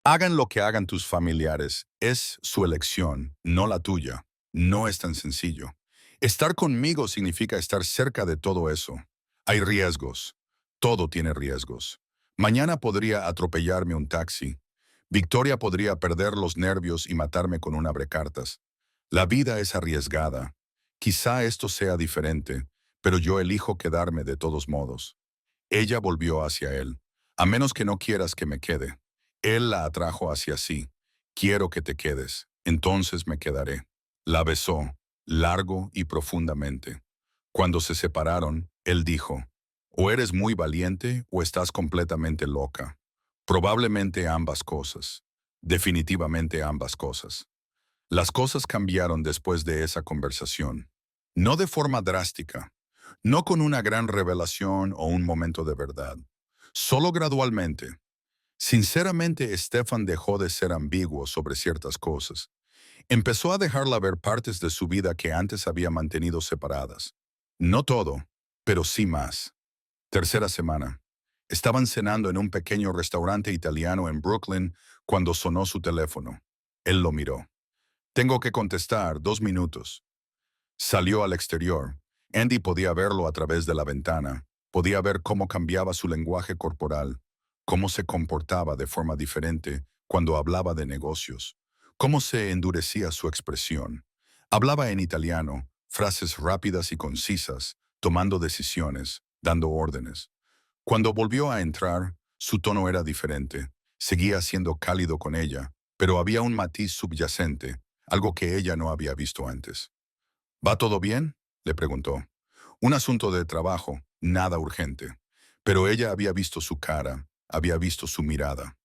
Hagan lo que hagan tus familiares, es su elección, no la tuya. No es tan sencillo. Estar conmigo significa estar cerca de todo eso. Hay riesgos. Todo tiene riesgos. Mañana podría atropellarme un taxi. Victoria podría perder los nervios y matarme con un abrecartas. La vida es arriesgada. Quizá esto sea diferente, pero yo elijo quedarme de todos modos. Ella volvió hacia él. A menos que no quieras que me quede. Él la atrajo hacia sí. Quiero que te quedes. Entonces me quedaré. La besó, largo y profundamente. Cuando se separaron, él dijo, o eres muy valiente o estás completamente loca. Probablemente ambas cosas. Definitivamente ambas cosas. Las cosas cambiaron después de esa conversación. No de forma drástica, no con una gran revelación o un momento de verdad, solo gradualmente. Sinceramente, Stefan dejó de ser ambiguo sobre ciertas cosas. Empezó a dejarla ver partes de su vida que antes había mantenido separadas. No todo, pero sí más. Tercera semana. Estaban cenando en un pequeño restaurante italiano en Brooklyn cuando sonó su teléfono. Él lo miró. Tengo que contestar, 2 minutos. Salió al exterior. Andy podía verlo a través de la ventana. Podía ver cómo cambiaba su lenguaje corporal, cómo se comportaba de forma diferente cuando hablaba de negocios, cómo se endurecía su expresión. Hablaba en italiano, frases rápidas y concisas, tomando decisiones, dando órdenes. Cuando volvió a entrar, su tono era diferente. Seguía siendo cálido con ella, pero había un matiz subyacente, algo que ella no había visto antes. ¿Va todo bien?, le preguntó. Un asunto de trabajo, nada urgente. Pero ella había visto su cara, había visto su mirada.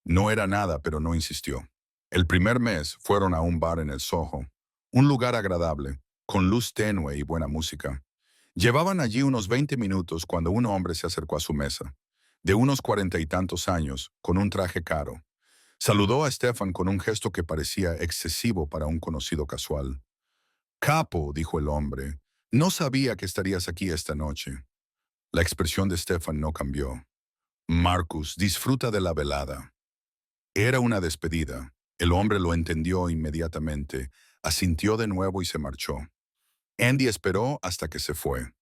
No era nada, pero no insistió. El primer mes fueron a un bar en el Soho, un lugar agradable, con luz tenue y buena música. Llevaban allí unos 20 minutos cuando un hombre se acercó a su mesa, de unos 40 y tantos años, con un traje caro. Saludó a Stefan con un gesto que parecía excesivo para un conocido casual. Capo, dijo el hombre, no sabía que estarías aquí esta noche. La expresión de Stefan no cambió. Marcus, disfruta de la velada. Era una despedida. El hombre lo entendió inmediatamente, asintió de nuevo y se marchó. Andy esperó hasta que se fue.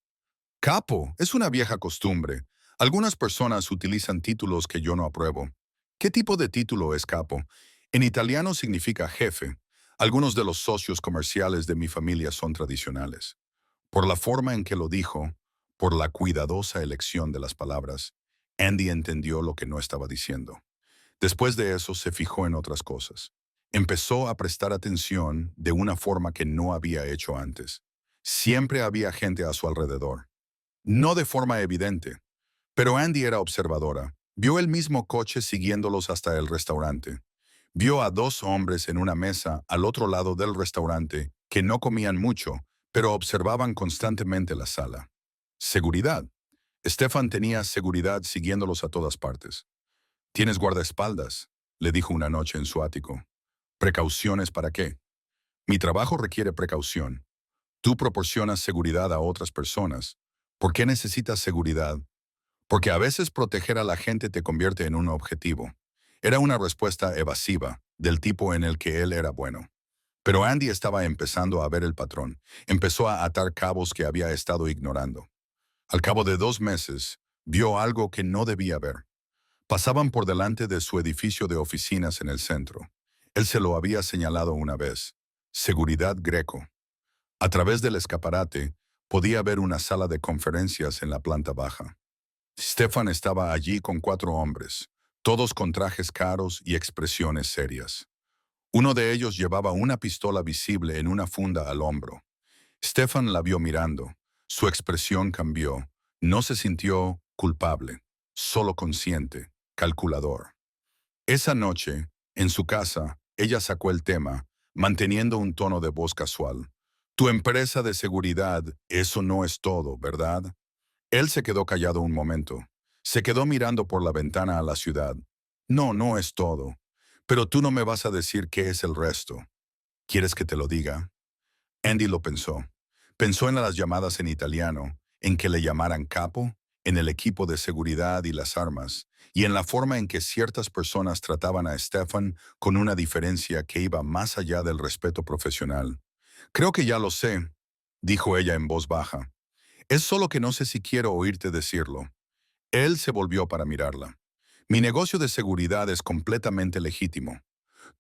Capo, es una vieja costumbre. Algunas personas utilizan títulos que yo no apruebo. ¿Qué tipo de título es capo? En italiano significa jefe. Algunos de los socios comerciales de mi familia son tradicionales. Por la forma en que lo dijo, por la cuidadosa elección de las palabras, Andy entendió lo que no estaba diciendo. Después de eso se fijó en otras cosas. Empezó a prestar atención de una forma que no había hecho antes. Siempre había gente a su alrededor. No de forma evidente, pero Andy era observadora. Vio el mismo coche siguiéndolos hasta el restaurante. Vio a 2 hombres en una mesa al otro lado del restaurante que no comían mucho, pero observaban constantemente la sala. Seguridad. Stefan tenía seguridad siguiéndolos a todas partes. «¿Tienes guardaespaldas?», le dijo una noche en su ático. «¿Precauciones para qué?». «Mi trabajo requiere precaución. Tú proporcionas seguridad a otras personas. ¿Por qué necesitas seguridad?». «Porque a veces proteger a la gente te convierte en un objetivo». Era una respuesta evasiva, del tipo en el que él era bueno. Pero Andy estaba empezando a ver el patrón. Empezó a atar cabos que había estado ignorando. Al cabo de 2 meses, vio algo que no debía ver. Pasaban por delante de su edificio de oficinas en el centro. Él se lo había señalado una vez. Seguridad Greco. A través del escaparate, podía ver una sala de conferencias en la planta baja. Stefan estaba allí con 4 hombres, todos con trajes caros y expresiones serias. Uno de ellos llevaba una pistola visible en una funda al hombro. Stefan la vio mirando. Su expresión cambió. No se sintió culpable, solo consciente, calculador. Esa noche, en su casa, ella sacó el tema, manteniendo un tono de voz casual. «Tu empresa de seguridad, eso no es todo, ¿verdad?». Él se quedó callado un momento. Se quedó mirando por la ventana a la ciudad. «No, no es todo. Pero tú no me vas a decir qué es el resto. ¿Quieres que te lo diga?». Andy lo pensó. Pensó en las llamadas en italiano, en que le llamaran capo, en el equipo de seguridad y las armas, y en la forma en que ciertas personas trataban a Stefan con una diferencia que iba más allá del respeto profesional. Creo que ya lo sé, dijo ella en voz baja. Es solo que no sé si quiero oírte decirlo. Él se volvió para mirarla. Mi negocio de seguridad es completamente legítimo.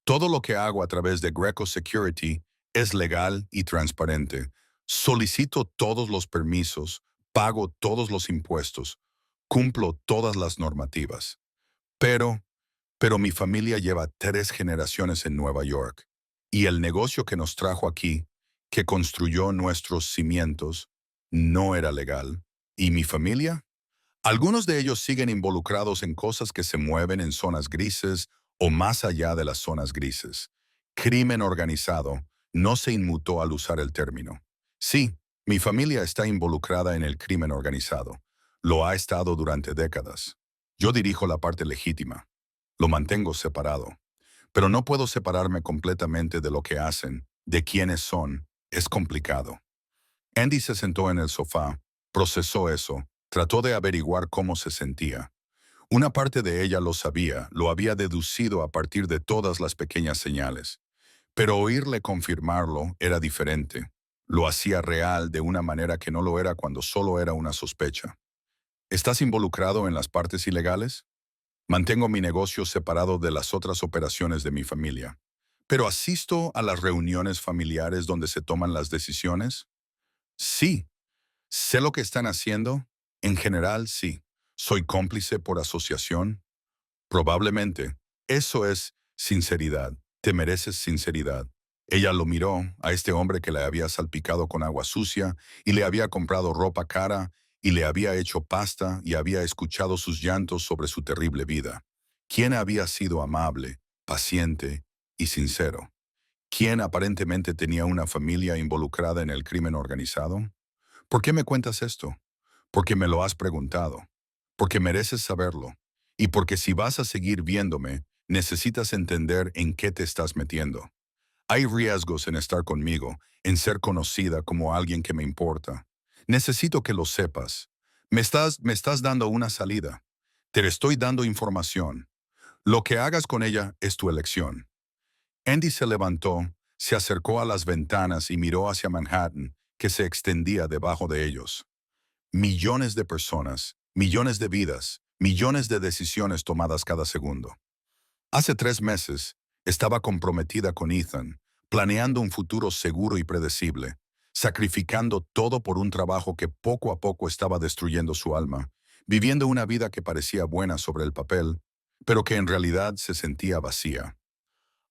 Todo lo que hago a través de Greco Security es legal y transparente. Solicito todos los permisos, pago todos los impuestos, cumplo todas las normativas. Pero, pero mi familia lleva 3 generaciones en Nueva York y el negocio que nos trajo aquí, que construyó nuestros cimientos, no era legal. ¿Y mi familia? Algunos de ellos siguen involucrados en cosas que se mueven en zonas grises o más allá de las zonas grises. Crimen organizado no se inmutó al usar el término. Sí, mi familia está involucrada en el crimen organizado. Lo ha estado durante décadas. Yo dirijo la parte legítima. Lo mantengo separado. Pero no puedo separarme completamente de lo que hacen, de quiénes son. Es complicado. Andy se sentó en el sofá, procesó eso, trató de averiguar cómo se sentía. Una parte de ella lo sabía, lo había deducido a partir de todas las pequeñas señales. Pero oírle confirmarlo era diferente. Lo hacía real de una manera que no lo era cuando solo era una sospecha. ¿Estás involucrado en las partes ilegales? Mantengo mi negocio separado de las otras operaciones de mi familia. ¿Pero asisto a las reuniones familiares donde se toman las decisiones? Sí. ¿Sé lo que están haciendo? En general, sí. ¿Soy cómplice por asociación? Probablemente. Eso es sinceridad. Te mereces sinceridad. Ella lo miró a este hombre que le había salpicado con agua sucia y le había comprado ropa cara y le había hecho pasta y había escuchado sus llantos sobre su terrible vida. ¿Quién había sido amable, paciente y sincero? ¿Quién aparentemente tenía una familia involucrada en el crimen organizado? ¿Por qué me cuentas esto? Porque me lo has preguntado, porque mereces saberlo, y porque si vas a seguir viéndome, necesitas entender en qué te estás metiendo. Hay riesgos en estar conmigo, en ser conocida como alguien que me importa. Necesito que lo sepas. Me estás dando una salida. Te estoy dando información. Lo que hagas con ella es tu elección. Andy se levantó, se acercó a las ventanas y miró hacia Manhattan, que se extendía debajo de ellos. Millones de personas, millones de vidas, millones de decisiones tomadas cada segundo. Hace 3 meses, estaba comprometida con Ethan, planeando un futuro seguro y predecible, sacrificando todo por un trabajo que poco a poco estaba destruyendo su alma, viviendo una vida que parecía buena sobre el papel, pero que en realidad se sentía vacía.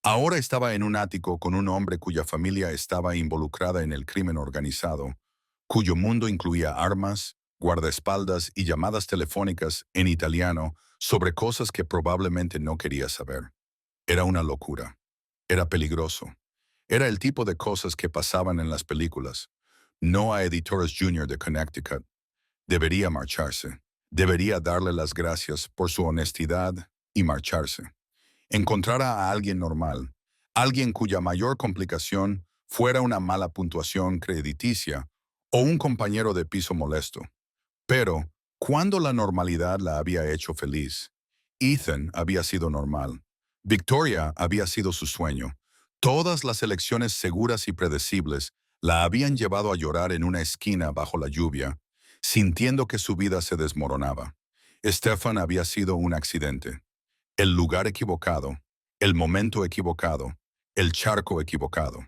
Ahora estaba en un ático con un hombre cuya familia estaba involucrada en el crimen organizado, cuyo mundo incluía armas, guardaespaldas y llamadas telefónicas en italiano sobre cosas que probablemente no quería saber. Era una locura. Era peligroso. Era el tipo de cosas que pasaban en las películas. No a Editores Jr. de Connecticut. Debería marcharse. Debería darle las gracias por su honestidad y marcharse. Encontrara a alguien normal, alguien cuya mayor complicación fuera una mala puntuación crediticia o un compañero de piso molesto. Pero, ¿cuándo la normalidad la había hecho feliz? Ethan había sido normal. Victoria había sido su sueño. Todas las elecciones seguras y predecibles la habían llevado a llorar en una esquina bajo la lluvia, sintiendo que su vida se desmoronaba. Stefan había sido un accidente. El lugar equivocado, el momento equivocado, el charco equivocado.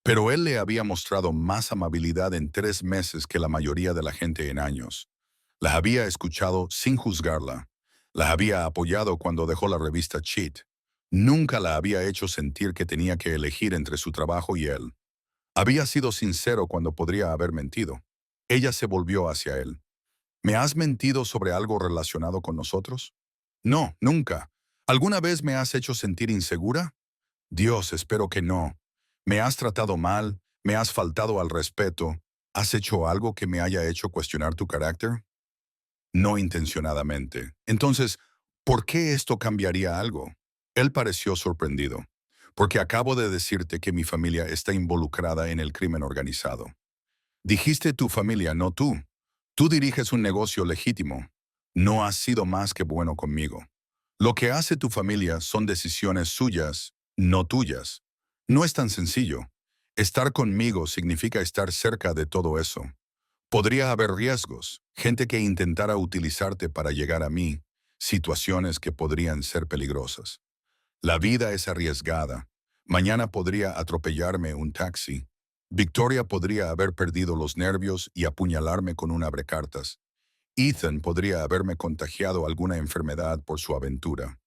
Pero él le había mostrado más amabilidad en 3 meses que la mayoría de la gente en años. La había escuchado sin juzgarla. La había apoyado cuando dejó la revista Cheat. Nunca la había hecho sentir que tenía que elegir entre su trabajo y él. Había sido sincero cuando podría haber mentido. Ella se volvió hacia él. ¿Me has mentido sobre algo relacionado con nosotros? No, nunca. ¿Alguna vez me has hecho sentir insegura? Dios, espero que no. ¿Me has tratado mal? ¿Me has faltado al respeto? ¿Has hecho algo que me haya hecho cuestionar tu carácter? No intencionadamente. Entonces, ¿por qué esto cambiaría algo? Él pareció sorprendido. Porque acabo de decirte que mi familia está involucrada en el crimen organizado. Dijiste tu familia, no tú. Tú diriges un negocio legítimo. No has sido más que bueno conmigo. Lo que hace tu familia son decisiones suyas, no tuyas. No es tan sencillo. Estar conmigo significa estar cerca de todo eso. Podría haber riesgos, gente que intentara utilizarte para llegar a mí, situaciones que podrían ser peligrosas. La vida es arriesgada. Mañana podría atropellarme un taxi. Victoria podría haber perdido los nervios y apuñalarme con un abrecartas. Ethan podría haberme contagiado alguna enfermedad por su aventura.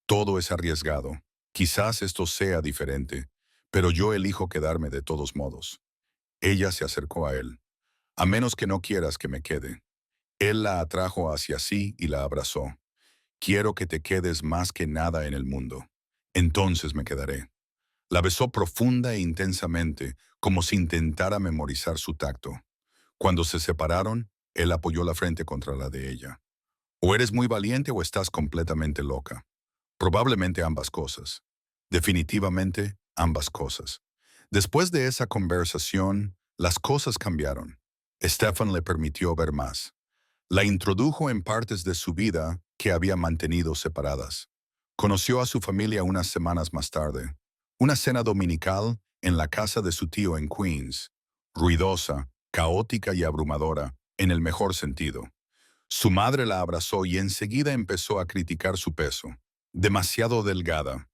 Todo es arriesgado. Quizás esto sea diferente, pero yo elijo quedarme de todos modos. Ella se acercó a él. A menos que no quieras que me quede. Él la atrajo hacia sí y la abrazó. Quiero que te quedes más que nada en el mundo. Entonces me quedaré. La besó profunda e intensamente, como si intentara memorizar su tacto. Cuando se separaron, él apoyó la frente contra la de ella. O eres muy valiente o estás completamente loca. Probablemente ambas cosas. Definitivamente ambas cosas. Después de esa conversación, las cosas cambiaron. Stefan le permitió ver más. La introdujo en partes de su vida que había mantenido separadas. Conoció a su familia unas semanas más tarde. Una cena dominical en la casa de su tío en Queens. Ruidosa, caótica y abrumadora, en el mejor sentido. Su madre la abrazó y enseguida empezó a criticar su peso. Demasiado delgada.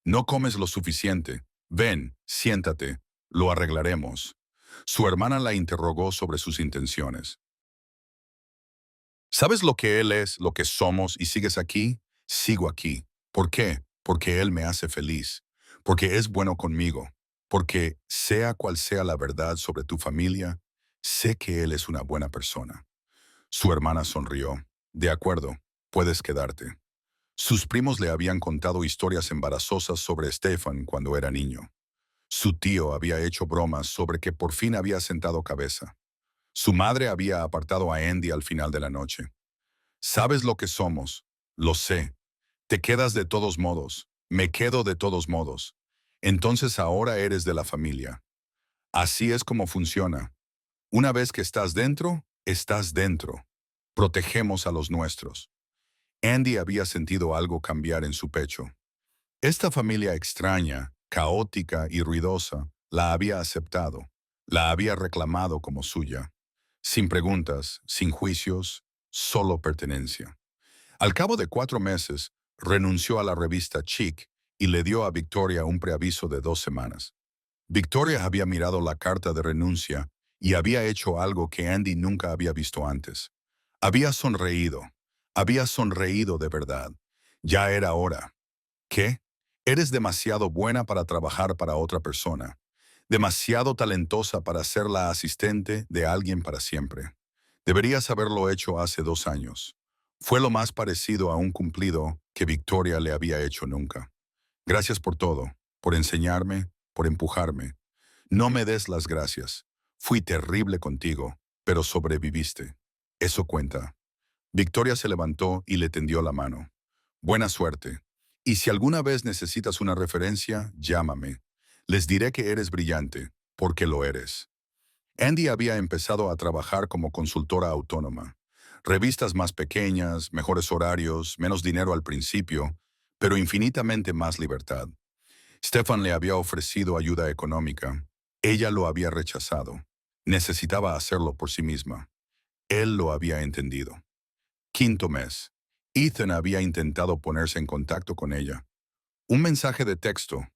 No comes lo suficiente. Ven, siéntate. Lo arreglaremos. Su hermana la interrogó sobre sus intenciones. ¿Sabes lo que él es, lo que somos y sigues aquí? Sigo aquí. ¿Por qué? Porque él me hace feliz. Porque es bueno conmigo. Porque, sea cual sea la verdad sobre tu familia, sé que él es una buena persona. Su hermana sonrió. De acuerdo, puedes quedarte. Sus primos le habían contado historias embarazosas sobre Stefan cuando era niño. Su tío había hecho bromas sobre que por fin había sentado cabeza. Su madre había apartado a Andy al final de la noche. Sabes lo que somos. Lo sé. Te quedas de todos modos. Me quedo de todos modos. Entonces ahora eres de la familia. Así es como funciona. Una vez que estás dentro, estás dentro. Protegemos a los nuestros. Andy había sentido algo cambiar en su pecho. Esta familia extraña, caótica y ruidosa la había aceptado, la había reclamado como suya. Sin preguntas, sin juicios, solo pertenencia. Al cabo de 4 meses, renunció a la revista Chic y le dio a Victoria un preaviso de 2 semanas. Victoria había mirado la carta de renuncia y había hecho algo que Andy nunca había visto antes. Había sonreído de verdad. Ya era hora. ¿Qué? Eres demasiado buena para trabajar para otra persona, demasiado talentosa para ser la asistente de alguien para siempre. Deberías haberlo hecho hace 2 años. Fue lo más parecido a un cumplido que Victoria le había hecho nunca. Gracias por todo, por enseñarme, por empujarme. No me des las gracias. Fui terrible contigo, pero sobreviviste. Eso cuenta. Victoria se levantó y le tendió la mano. Buena suerte. Y si alguna vez necesitas una referencia, llámame. Les diré que eres brillante, porque lo eres. Andy había empezado a trabajar como consultora autónoma. Revistas más pequeñas, mejores horarios, menos dinero al principio, pero infinitamente más libertad. Stefan le había ofrecido ayuda económica. Ella lo había rechazado. Necesitaba hacerlo por sí misma. Él lo había entendido. Quinto mes. Ethan había intentado ponerse en contacto con ella. Un mensaje de texto.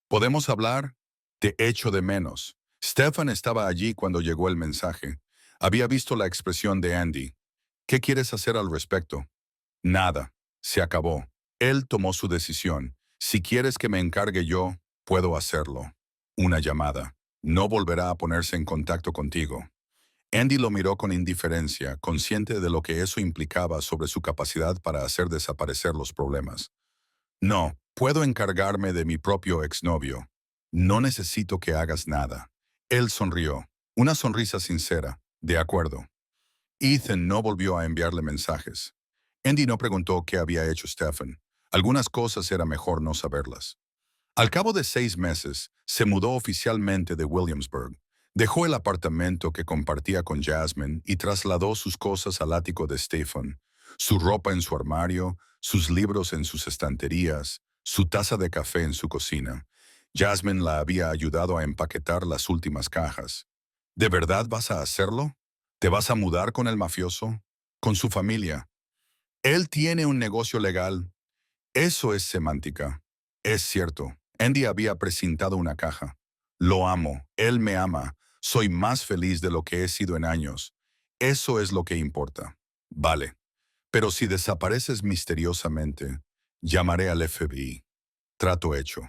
¿Podemos hablar? Te echo de menos. Stefan estaba allí cuando llegó el mensaje. Había visto la expresión de Andy. ¿Qué quieres hacer al respecto? Nada. Se acabó. Él tomó su decisión. Si quieres que me encargue yo, puedo hacerlo. Una llamada. No volverá a ponerse en contacto contigo. Andy lo miró con indiferencia, consciente de lo que eso implicaba sobre su capacidad para hacer desaparecer los problemas. No, puedo encargarme de mi propio exnovio. No necesito que hagas nada. Él sonrió, una sonrisa sincera. De acuerdo. Ethan no volvió a enviarle mensajes. Andy no preguntó qué había hecho Stefan. Algunas cosas era mejor no saberlas. Al cabo de 6 meses, se mudó oficialmente de Williamsburg. Dejó el apartamento que compartía con Jasmine y trasladó sus cosas al ático de Stephen, su ropa en su armario, sus libros en sus estanterías, su taza de café en su cocina. Jasmine la había ayudado a empaquetar las últimas cajas. ¿De verdad vas a hacerlo? ¿Te vas a mudar con el mafioso? ¿Con su familia? Él tiene un negocio legal. Eso es semántica. Es cierto. Andy había presentado una caja. Lo amo. Él me ama. Soy más feliz de lo que he sido en años. Eso es lo que importa. Vale. Pero si desapareces misteriosamente, llamaré al FBI. Trato hecho.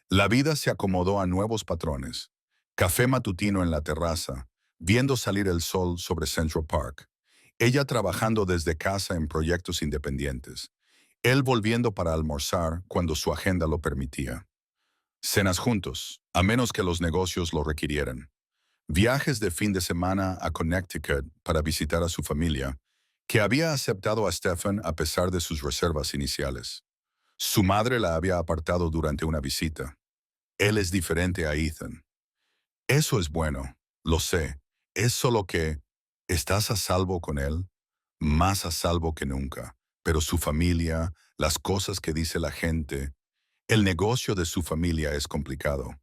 La vida se acomodó a nuevos patrones. Café matutino en la terraza, viendo salir el sol sobre Central Park. Ella trabajando desde casa en proyectos independientes. Él volviendo para almorzar cuando su agenda lo permitía. Cenas juntos, a menos que los negocios lo requirieran. Viajes de fin de semana a Connecticut para visitar a su familia, que había aceptado a Stephen a pesar de sus reservas iniciales. Su madre la había apartado durante una visita. Él es diferente a Ethan. Eso es bueno, lo sé. Es solo que estás a salvo con él, más a salvo que nunca. Pero su familia, las cosas que dice la gente, el negocio de su familia es complicado.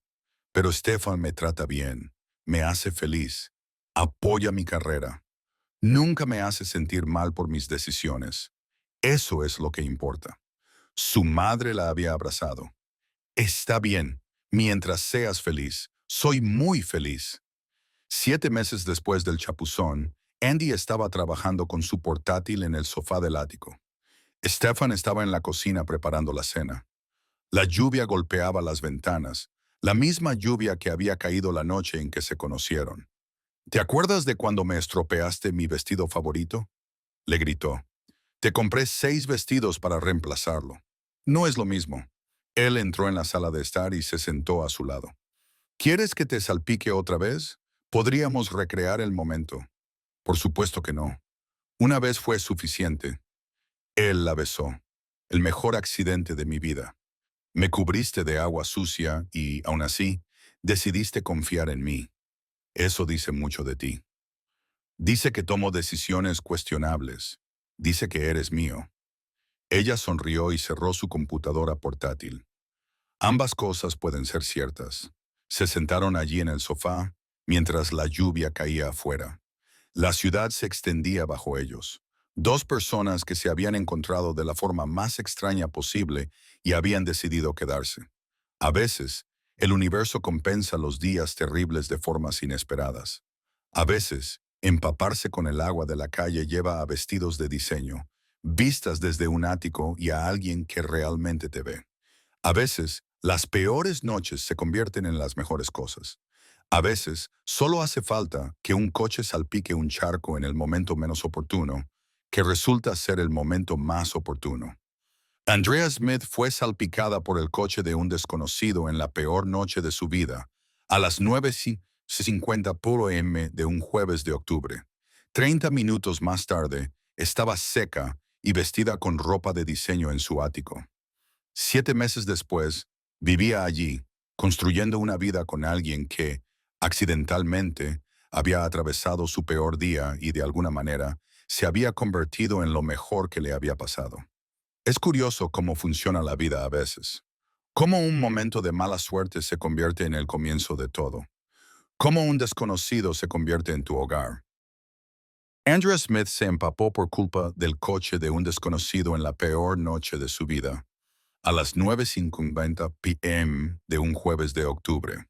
Pero Stefan me trata bien, me hace feliz, apoya mi carrera. Nunca me hace sentir mal por mis decisiones. Eso es lo que importa. Su madre la había abrazado. Está bien, mientras seas feliz. Soy muy feliz. 7 meses después del chapuzón, Andy estaba trabajando con su portátil en el sofá del ático. Stefan estaba en la cocina preparando la cena. La lluvia golpeaba las ventanas, la misma lluvia que había caído la noche en que se conocieron. ¿Te acuerdas de cuando me estropeaste mi vestido favorito? Le gritó. Te compré 6 vestidos para reemplazarlo. No es lo mismo. Él entró en la sala de estar y se sentó a su lado. ¿Quieres que te salpique otra vez? Podríamos recrear el momento. Por supuesto que no. Una vez fue suficiente. Él la besó. El mejor accidente de mi vida. Me cubriste de agua sucia y, aún así, decidiste confiar en mí. Eso dice mucho de ti. Dice que tomo decisiones cuestionables. Dice que eres mío. Ella sonrió y cerró su computadora portátil. Ambas cosas pueden ser ciertas. Se sentaron allí en el sofá, mientras la lluvia caía afuera. La ciudad se extendía bajo ellos. 2 personas que se habían encontrado de la forma más extraña posible y habían decidido quedarse. A veces, el universo compensa los días terribles de formas inesperadas. A veces, empaparse con el agua de la calle lleva a vestidos de diseño, vistas desde un ático y a alguien que realmente te ve. A veces, las peores noches se convierten en las mejores cosas. A veces, solo hace falta que un coche salpique un charco en el momento menos oportuno, que resulta ser el momento más oportuno. Andrea Smith fue salpicada por el coche de un desconocido en la peor noche de su vida, a las 9:50 p.m. de un jueves de octubre. 30 minutos más tarde, estaba seca y vestida con ropa de diseño en su ático. 7 meses después, vivía allí, construyendo una vida con alguien que, accidentalmente, había atravesado su peor día y de alguna manera se había convertido en lo mejor que le había pasado. Es curioso cómo funciona la vida a veces. Cómo un momento de mala suerte se convierte en el comienzo de todo. Cómo un desconocido se convierte en tu hogar. Andrea Smith se empapó por culpa del coche de un desconocido en la peor noche de su vida, a las 9:50 p.m. de un jueves de octubre.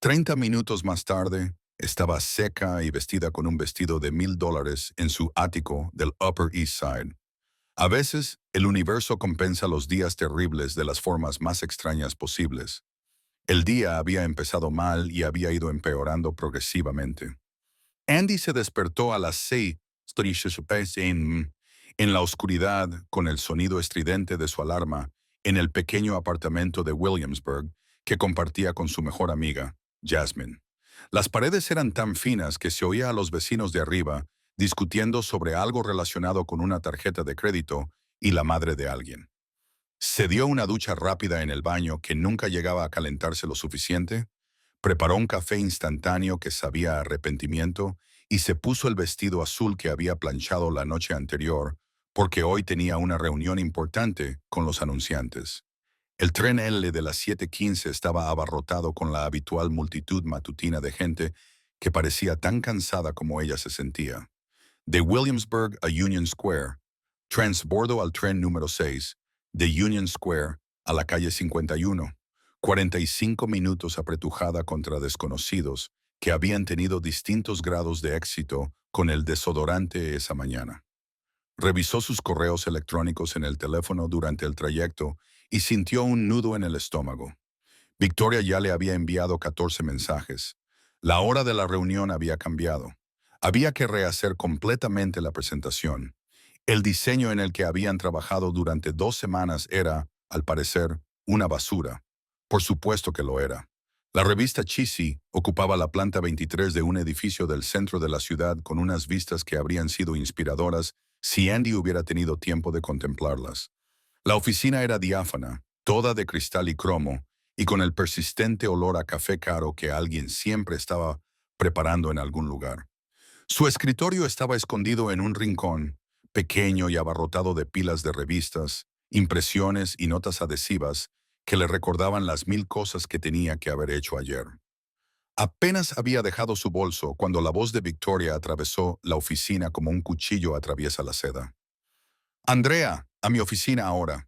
30 minutos más tarde, estaba seca y vestida con un vestido de $1,000 en su ático del Upper East Side. A veces, el universo compensa los días terribles de las formas más extrañas posibles. El día había empezado mal y había ido empeorando progresivamente. Andy se despertó a las 6:30 en la oscuridad con el sonido estridente de su alarma en el pequeño apartamento de Williamsburg que compartía con su mejor amiga, Jasmine. Las paredes eran tan finas que se oía a los vecinos de arriba discutiendo sobre algo relacionado con una tarjeta de crédito y la madre de alguien. Se dio una ducha rápida en el baño que nunca llegaba a calentarse lo suficiente, Preparó un café instantáneo que sabía a arrepentimiento y se puso el vestido azul que había planchado la noche anterior, porque hoy tenía una reunión importante con los anunciantes. El tren L de las 7:15 estaba abarrotado con la habitual multitud matutina de gente que parecía tan cansada como ella se sentía. De Williamsburg a Union Square, transbordo al tren número 6, de Union Square a la calle 51, 45 minutos apretujada contra desconocidos que habían tenido distintos grados de éxito con el desodorante esa mañana. Revisó sus correos electrónicos en el teléfono durante el trayecto y sintió un nudo en el estómago. Victoria ya le había enviado 14 mensajes. La hora de la reunión había cambiado. Había que rehacer completamente la presentación. El diseño en el que habían trabajado durante 2 semanas era, al parecer, una basura. Por supuesto que lo era. La revista Cheesy ocupaba la planta 23 de un edificio del centro de la ciudad con unas vistas que habrían sido inspiradoras si Andy hubiera tenido tiempo de contemplarlas. La oficina era diáfana, toda de cristal y cromo, y con el persistente olor a café caro que alguien siempre estaba preparando en algún lugar. Su escritorio estaba escondido en un rincón, pequeño y abarrotado de pilas de revistas, impresiones y notas adhesivas que le recordaban las 1000 cosas que tenía que haber hecho ayer. Apenas había dejado su bolso cuando la voz de Victoria atravesó la oficina como un cuchillo atraviesa la seda. Andrea, a mi oficina ahora.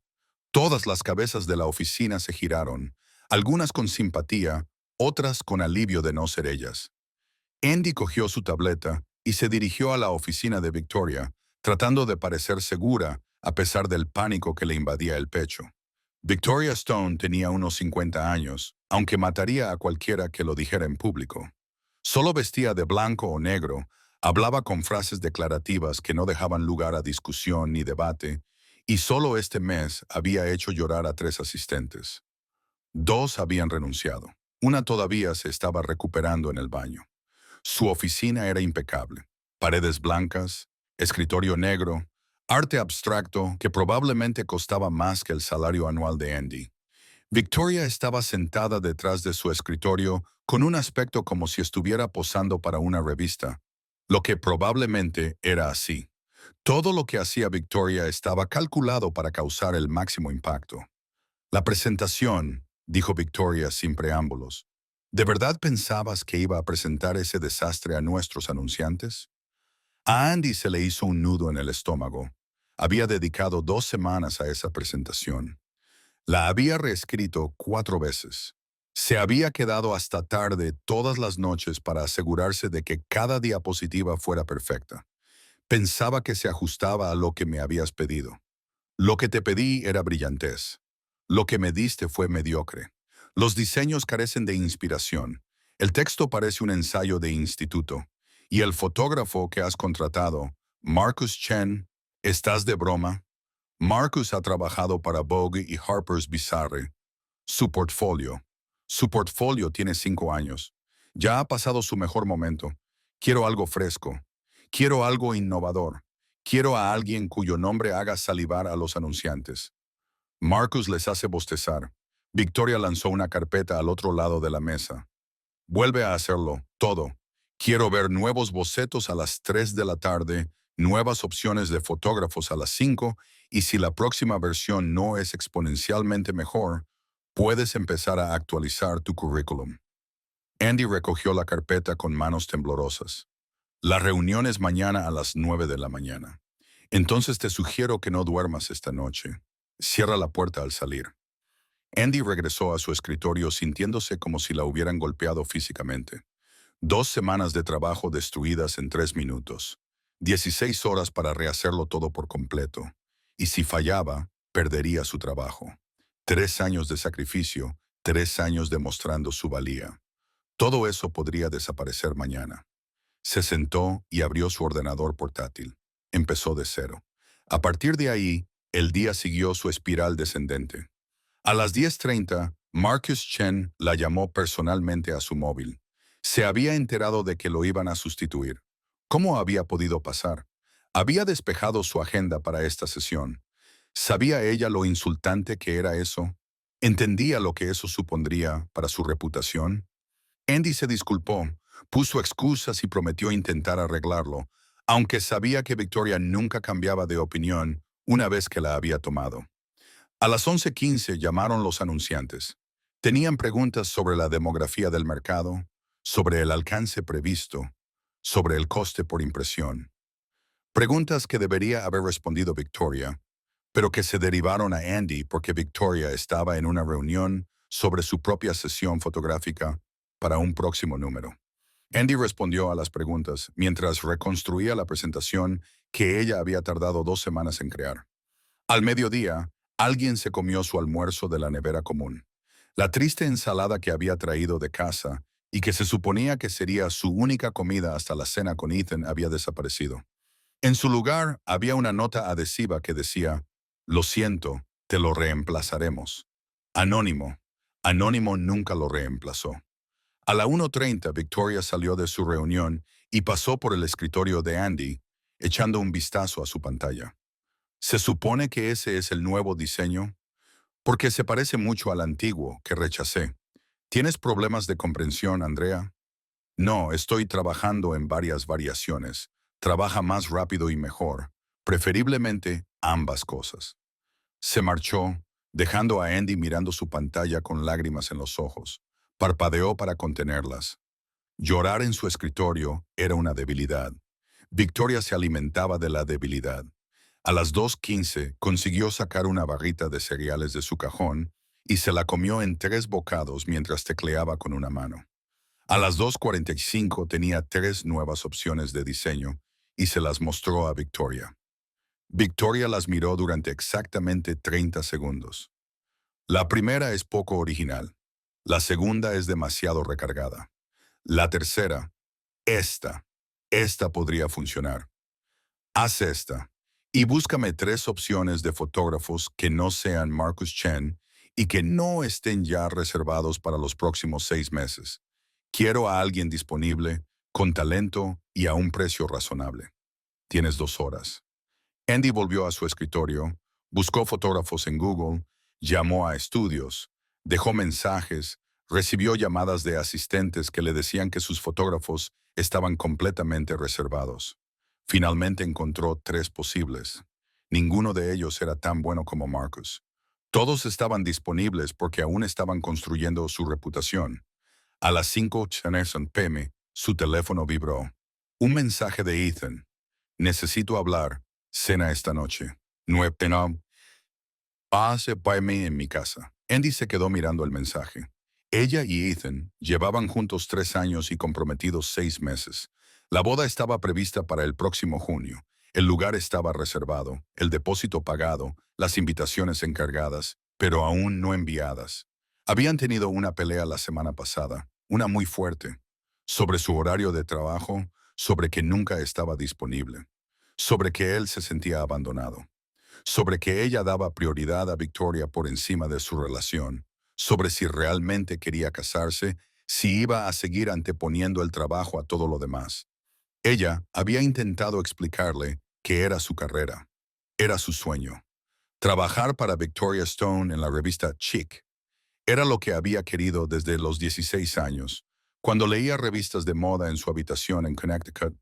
Todas las cabezas de la oficina se giraron, algunas con simpatía, otras con alivio de no ser ellas. Andy cogió su tableta y se dirigió a la oficina de Victoria, tratando de parecer segura a pesar del pánico que le invadía el pecho. Victoria Stone tenía unos 50 años, aunque mataría a cualquiera que lo dijera en público. Solo vestía de blanco o negro, hablaba con frases declarativas que no dejaban lugar a discusión ni debate, y solo este mes había hecho llorar a 3 asistentes. 2 habían renunciado. Una todavía se estaba recuperando en el baño. Su oficina era impecable. Paredes blancas, escritorio negro, arte abstracto que probablemente costaba más que el salario anual de Andy. Victoria estaba sentada detrás de su escritorio con un aspecto como si estuviera posando para una revista, lo que probablemente era así. Todo lo que hacía Victoria estaba calculado para causar el máximo impacto. La presentación, dijo Victoria sin preámbulos. ¿De verdad pensabas que iba a presentar ese desastre a nuestros anunciantes? A Andy se le hizo un nudo en el estómago. Había dedicado 2 semanas a esa presentación. La había reescrito 4 veces. Se había quedado hasta tarde todas las noches para asegurarse de que cada diapositiva fuera perfecta. Pensaba que se ajustaba a lo que me habías pedido. Lo que te pedí era brillantez. Lo que me diste fue mediocre. Los diseños carecen de inspiración. El texto parece un ensayo de instituto. Y el fotógrafo que has contratado, Marcus Chen, ¿estás de broma? Marcus ha trabajado para Vogue y Harper's Bazaar. Su portfolio. Su portfolio tiene 5 años. Ya ha pasado su mejor momento. Quiero algo fresco. Quiero algo innovador. Quiero a alguien cuyo nombre haga salivar a los anunciantes. Marcus les hace bostezar. Victoria lanzó una carpeta al otro lado de la mesa. Vuelve a hacerlo, todo. Quiero ver nuevos bocetos a las 3 de la tarde, nuevas opciones de fotógrafos a las 5, y si la próxima versión no es exponencialmente mejor, puedes empezar a actualizar tu currículum. Andy recogió la carpeta con manos temblorosas. La reunión es mañana a las 9 de la mañana. Entonces te sugiero que no duermas esta noche. Cierra la puerta al salir. Andy regresó a su escritorio sintiéndose como si la hubieran golpeado físicamente. 2 semanas de trabajo destruidas en 3 minutos. 16 horas para rehacerlo todo por completo. Y si fallaba, perdería su trabajo. 3 años de sacrificio, 3 años demostrando su valía. Todo eso podría desaparecer mañana. Se sentó y abrió su ordenador portátil. Empezó de cero. A partir de ahí, el día siguió su espiral descendente. A las 10:30, Marcus Chen la llamó personalmente a su móvil. Se había enterado de que lo iban a sustituir. ¿Cómo había podido pasar? Había despejado su agenda para esta sesión. ¿Sabía ella lo insultante que era eso? ¿Entendía lo que eso supondría para su reputación? Andy se disculpó, puso excusas y prometió intentar arreglarlo, aunque sabía que Victoria nunca cambiaba de opinión una vez que la había tomado. A las 11:15 llamaron los anunciantes. Tenían preguntas sobre la demografía del mercado, sobre el alcance previsto, sobre el coste por impresión. Preguntas que debería haber respondido Victoria, pero que se derivaron a Andy porque Victoria estaba en una reunión sobre su propia sesión fotográfica para un próximo número. Andy respondió a las preguntas mientras reconstruía la presentación que ella había tardado 2 semanas en crear. Al mediodía, alguien se comió su almuerzo de la nevera común. La triste ensalada que había traído de casa y que se suponía que sería su única comida hasta la cena con Ethan había desaparecido. En su lugar había una nota adhesiva que decía: «Lo siento, te lo reemplazaremos». Anónimo. Anónimo nunca lo reemplazó. A la 1:30, Victoria salió de su reunión y pasó por el escritorio de Andy, echando un vistazo a su pantalla. ¿Se supone que ese es el nuevo diseño? Porque se parece mucho al antiguo que rechacé. ¿Tienes problemas de comprensión, Andrea? No, estoy trabajando en varias variaciones. Trabaja más rápido y mejor. Preferiblemente ambas cosas. Se marchó, dejando a Andy mirando su pantalla con lágrimas en los ojos. Parpadeó para contenerlas. Llorar en su escritorio era una debilidad. Victoria se alimentaba de la debilidad. A las 2:15 consiguió sacar una barrita de cereales de su cajón y se la comió en 3 bocados mientras tecleaba con una mano. A las 2:45 tenía 3 nuevas opciones de diseño y se las mostró a Victoria. Victoria las miró durante exactamente 30 segundos. La primera es poco original. La segunda es demasiado recargada. La tercera, esta. Esta podría funcionar. Haz esta y búscame 3 opciones de fotógrafos que no sean Marcus Chen y que no estén ya reservados para los próximos 6 meses. Quiero a alguien disponible, con talento y a un precio razonable. Tienes 2 horas. Andy volvió a su escritorio, buscó fotógrafos en Google, llamó a estudios, dejó mensajes, recibió llamadas de asistentes que le decían que sus fotógrafos estaban completamente reservados. Finalmente encontró 3 posibles. Ninguno de ellos era tan bueno como Marcus. Todos estaban disponibles porque aún estaban construyendo su reputación. A las 5:00 p.m., su teléfono vibró. Un mensaje de Ethan. Necesito hablar. Cena esta noche. 9:00. Pase para mí en mi casa. Andy se quedó mirando el mensaje. Ella y Ethan llevaban juntos 3 años y comprometidos 6 meses. La boda estaba prevista para el próximo junio. El lugar estaba reservado, el depósito pagado, las invitaciones encargadas, pero aún no enviadas. Habían tenido una pelea la semana pasada, una muy fuerte, sobre su horario de trabajo, sobre que nunca estaba disponible, sobre que él se sentía abandonado, sobre que ella daba prioridad a Victoria por encima de su relación, sobre si realmente quería casarse, si iba a seguir anteponiendo el trabajo a todo lo demás. Ella había intentado explicarle que era su carrera, era su sueño. Trabajar para Victoria Stone en la revista Chic era lo que había querido desde los 16 años, cuando leía revistas de moda en su habitación en Connecticut.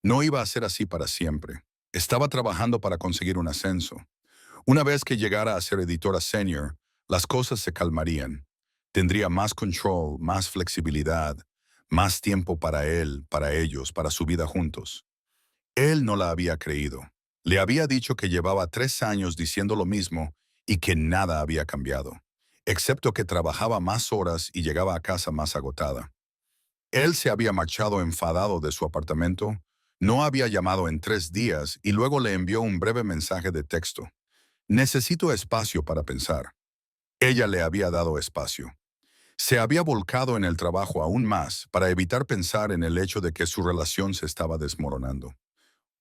No iba a ser así para siempre. Estaba trabajando para conseguir un ascenso. Una vez que llegara a ser editora senior, las cosas se calmarían. Tendría más control, más flexibilidad, más tiempo para él, para ellos, para su vida juntos. Él no la había creído. Le había dicho que llevaba 3 años diciendo lo mismo y que nada había cambiado, excepto que trabajaba más horas y llegaba a casa más agotada. Él se había marchado enfadado de su apartamento, no había llamado en 3 días y luego le envió un breve mensaje de texto. Necesito espacio para pensar. Ella le había dado espacio. Se había volcado en el trabajo aún más para evitar pensar en el hecho de que su relación se estaba desmoronando.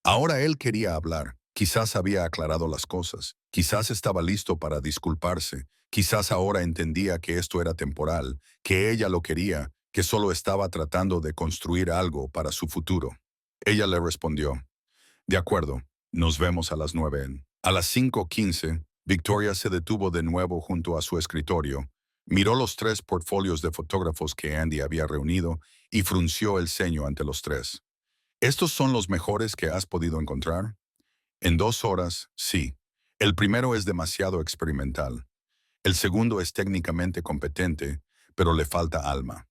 Ahora él quería hablar. Quizás había aclarado las cosas. Quizás estaba listo para disculparse. Quizás ahora entendía que esto era temporal, que ella lo quería, que solo estaba tratando de construir algo para su futuro. Ella le respondió: «De acuerdo, nos vemos a las 9. A las 5:15, Victoria se detuvo de nuevo junto a su escritorio, Miró los 3 portfolios de fotógrafos que Andy había reunido y frunció el ceño ante los 3. ¿Estos son los mejores que has podido encontrar? En 2 horas, sí. El primero es demasiado experimental. El segundo es técnicamente competente, pero le falta alma.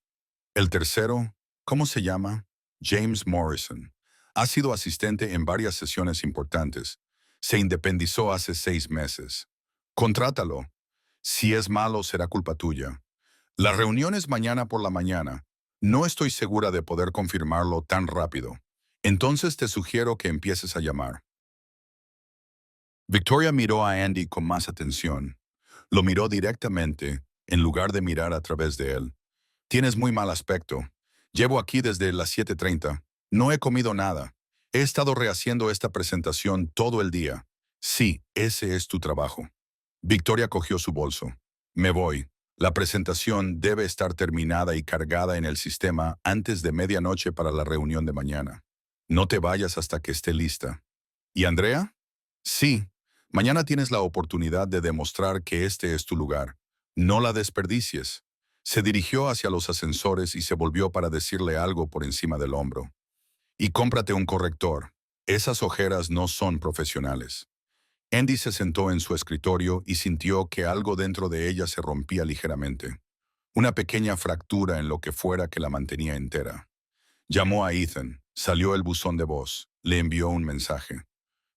El tercero, ¿cómo se llama? James Morrison. Ha sido asistente en varias sesiones importantes. Se independizó hace 6 meses. Contrátalo. Si es malo, será culpa tuya. La reunión es mañana por la mañana. No estoy segura de poder confirmarlo tan rápido. Entonces te sugiero que empieces a llamar. Victoria miró a Andy con más atención. Lo miró directamente, en lugar de mirar a través de él. Tienes muy mal aspecto. Llevo aquí desde las 7:30. No he comido nada. He estado rehaciendo esta presentación todo el día. Sí, ese es tu trabajo. Victoria cogió su bolso. Me voy. La presentación debe estar terminada y cargada en el sistema antes de medianoche para la reunión de mañana. No te vayas hasta que esté lista. ¿Y Andrea? Sí. Mañana tienes la oportunidad de demostrar que este es tu lugar. No la desperdicies. Se dirigió hacia los ascensores y se volvió para decirle algo por encima del hombro. Y cómprate un corrector. Esas ojeras no son profesionales. Andy se sentó en su escritorio y sintió que algo dentro de ella se rompía ligeramente. Una pequeña fractura en lo que fuera que la mantenía entera. Llamó a Ethan, salió el buzón de voz, le envió un mensaje.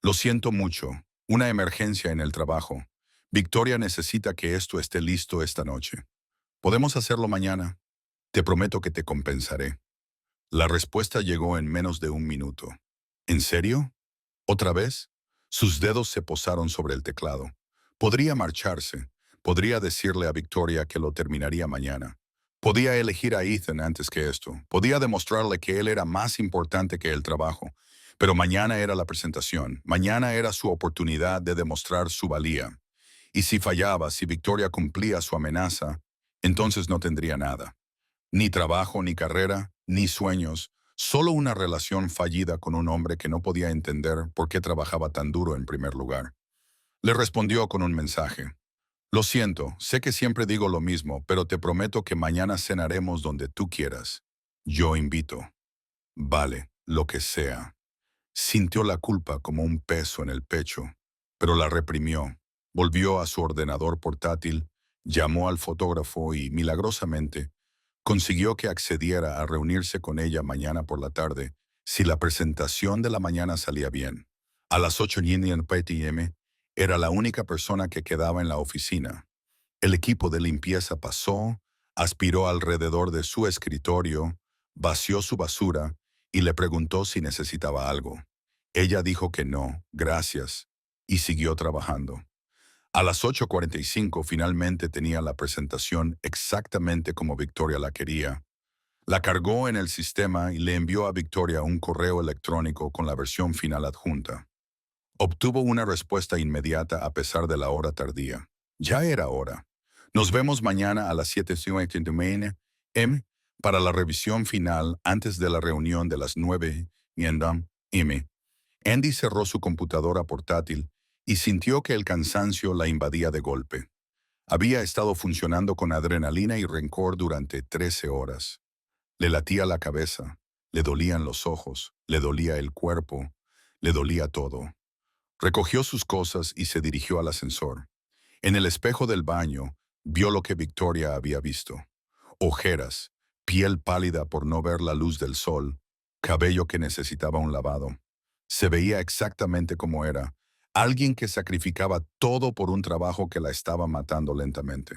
Lo siento mucho, una emergencia en el trabajo. Victoria necesita que esto esté listo esta noche. ¿Podemos hacerlo mañana? Te prometo que te compensaré. La respuesta llegó en menos de un minuto. ¿En serio? ¿Otra vez? Sus dedos se posaron sobre el teclado. Podría marcharse. Podría decirle a Victoria que lo terminaría mañana. Podía elegir a Ethan antes que esto. Podía demostrarle que él era más importante que el trabajo. Pero mañana era la presentación. Mañana era su oportunidad de demostrar su valía. Y si fallaba, si Victoria cumplía su amenaza, entonces no tendría nada. Ni trabajo, ni carrera, ni sueños, solo una relación fallida con un hombre que no podía entender por qué trabajaba tan duro en primer lugar. Le respondió con un mensaje. Lo siento, sé que siempre digo lo mismo, pero te prometo que mañana cenaremos donde tú quieras. Yo invito. Vale, lo que sea. Sintió la culpa como un peso en el pecho, pero la reprimió. Volvió a su ordenador portátil, llamó al fotógrafo y, milagrosamente, consiguió que accediera a reunirse con ella mañana por la tarde, si la presentación de la mañana salía bien. A las 8:00 p.m. era la única persona que quedaba en la oficina. El equipo de limpieza pasó, aspiró alrededor de su escritorio, vació su basura y le preguntó si necesitaba algo. Ella dijo que no, gracias, y siguió trabajando. A las 8:45 finalmente tenía la presentación exactamente como Victoria la quería. La cargó en el sistema y le envió a Victoria un correo electrónico con la versión final adjunta. Obtuvo una respuesta inmediata a pesar de la hora tardía. Ya era hora. Nos vemos mañana a las 7:50 m para la revisión final antes de la reunión de las 9:00 m. Andy cerró su computadora portátil y sintió que el cansancio la invadía de golpe. Había estado funcionando con adrenalina y rencor durante 13 horas. Le latía la cabeza, le dolían los ojos, le dolía el cuerpo, le dolía todo. Recogió sus cosas y se dirigió al ascensor. En el espejo del baño, vio lo que Victoria había visto. Ojeras, piel pálida por no ver la luz del sol, cabello que necesitaba un lavado. Se veía exactamente como era, alguien que sacrificaba todo por un trabajo que la estaba matando lentamente.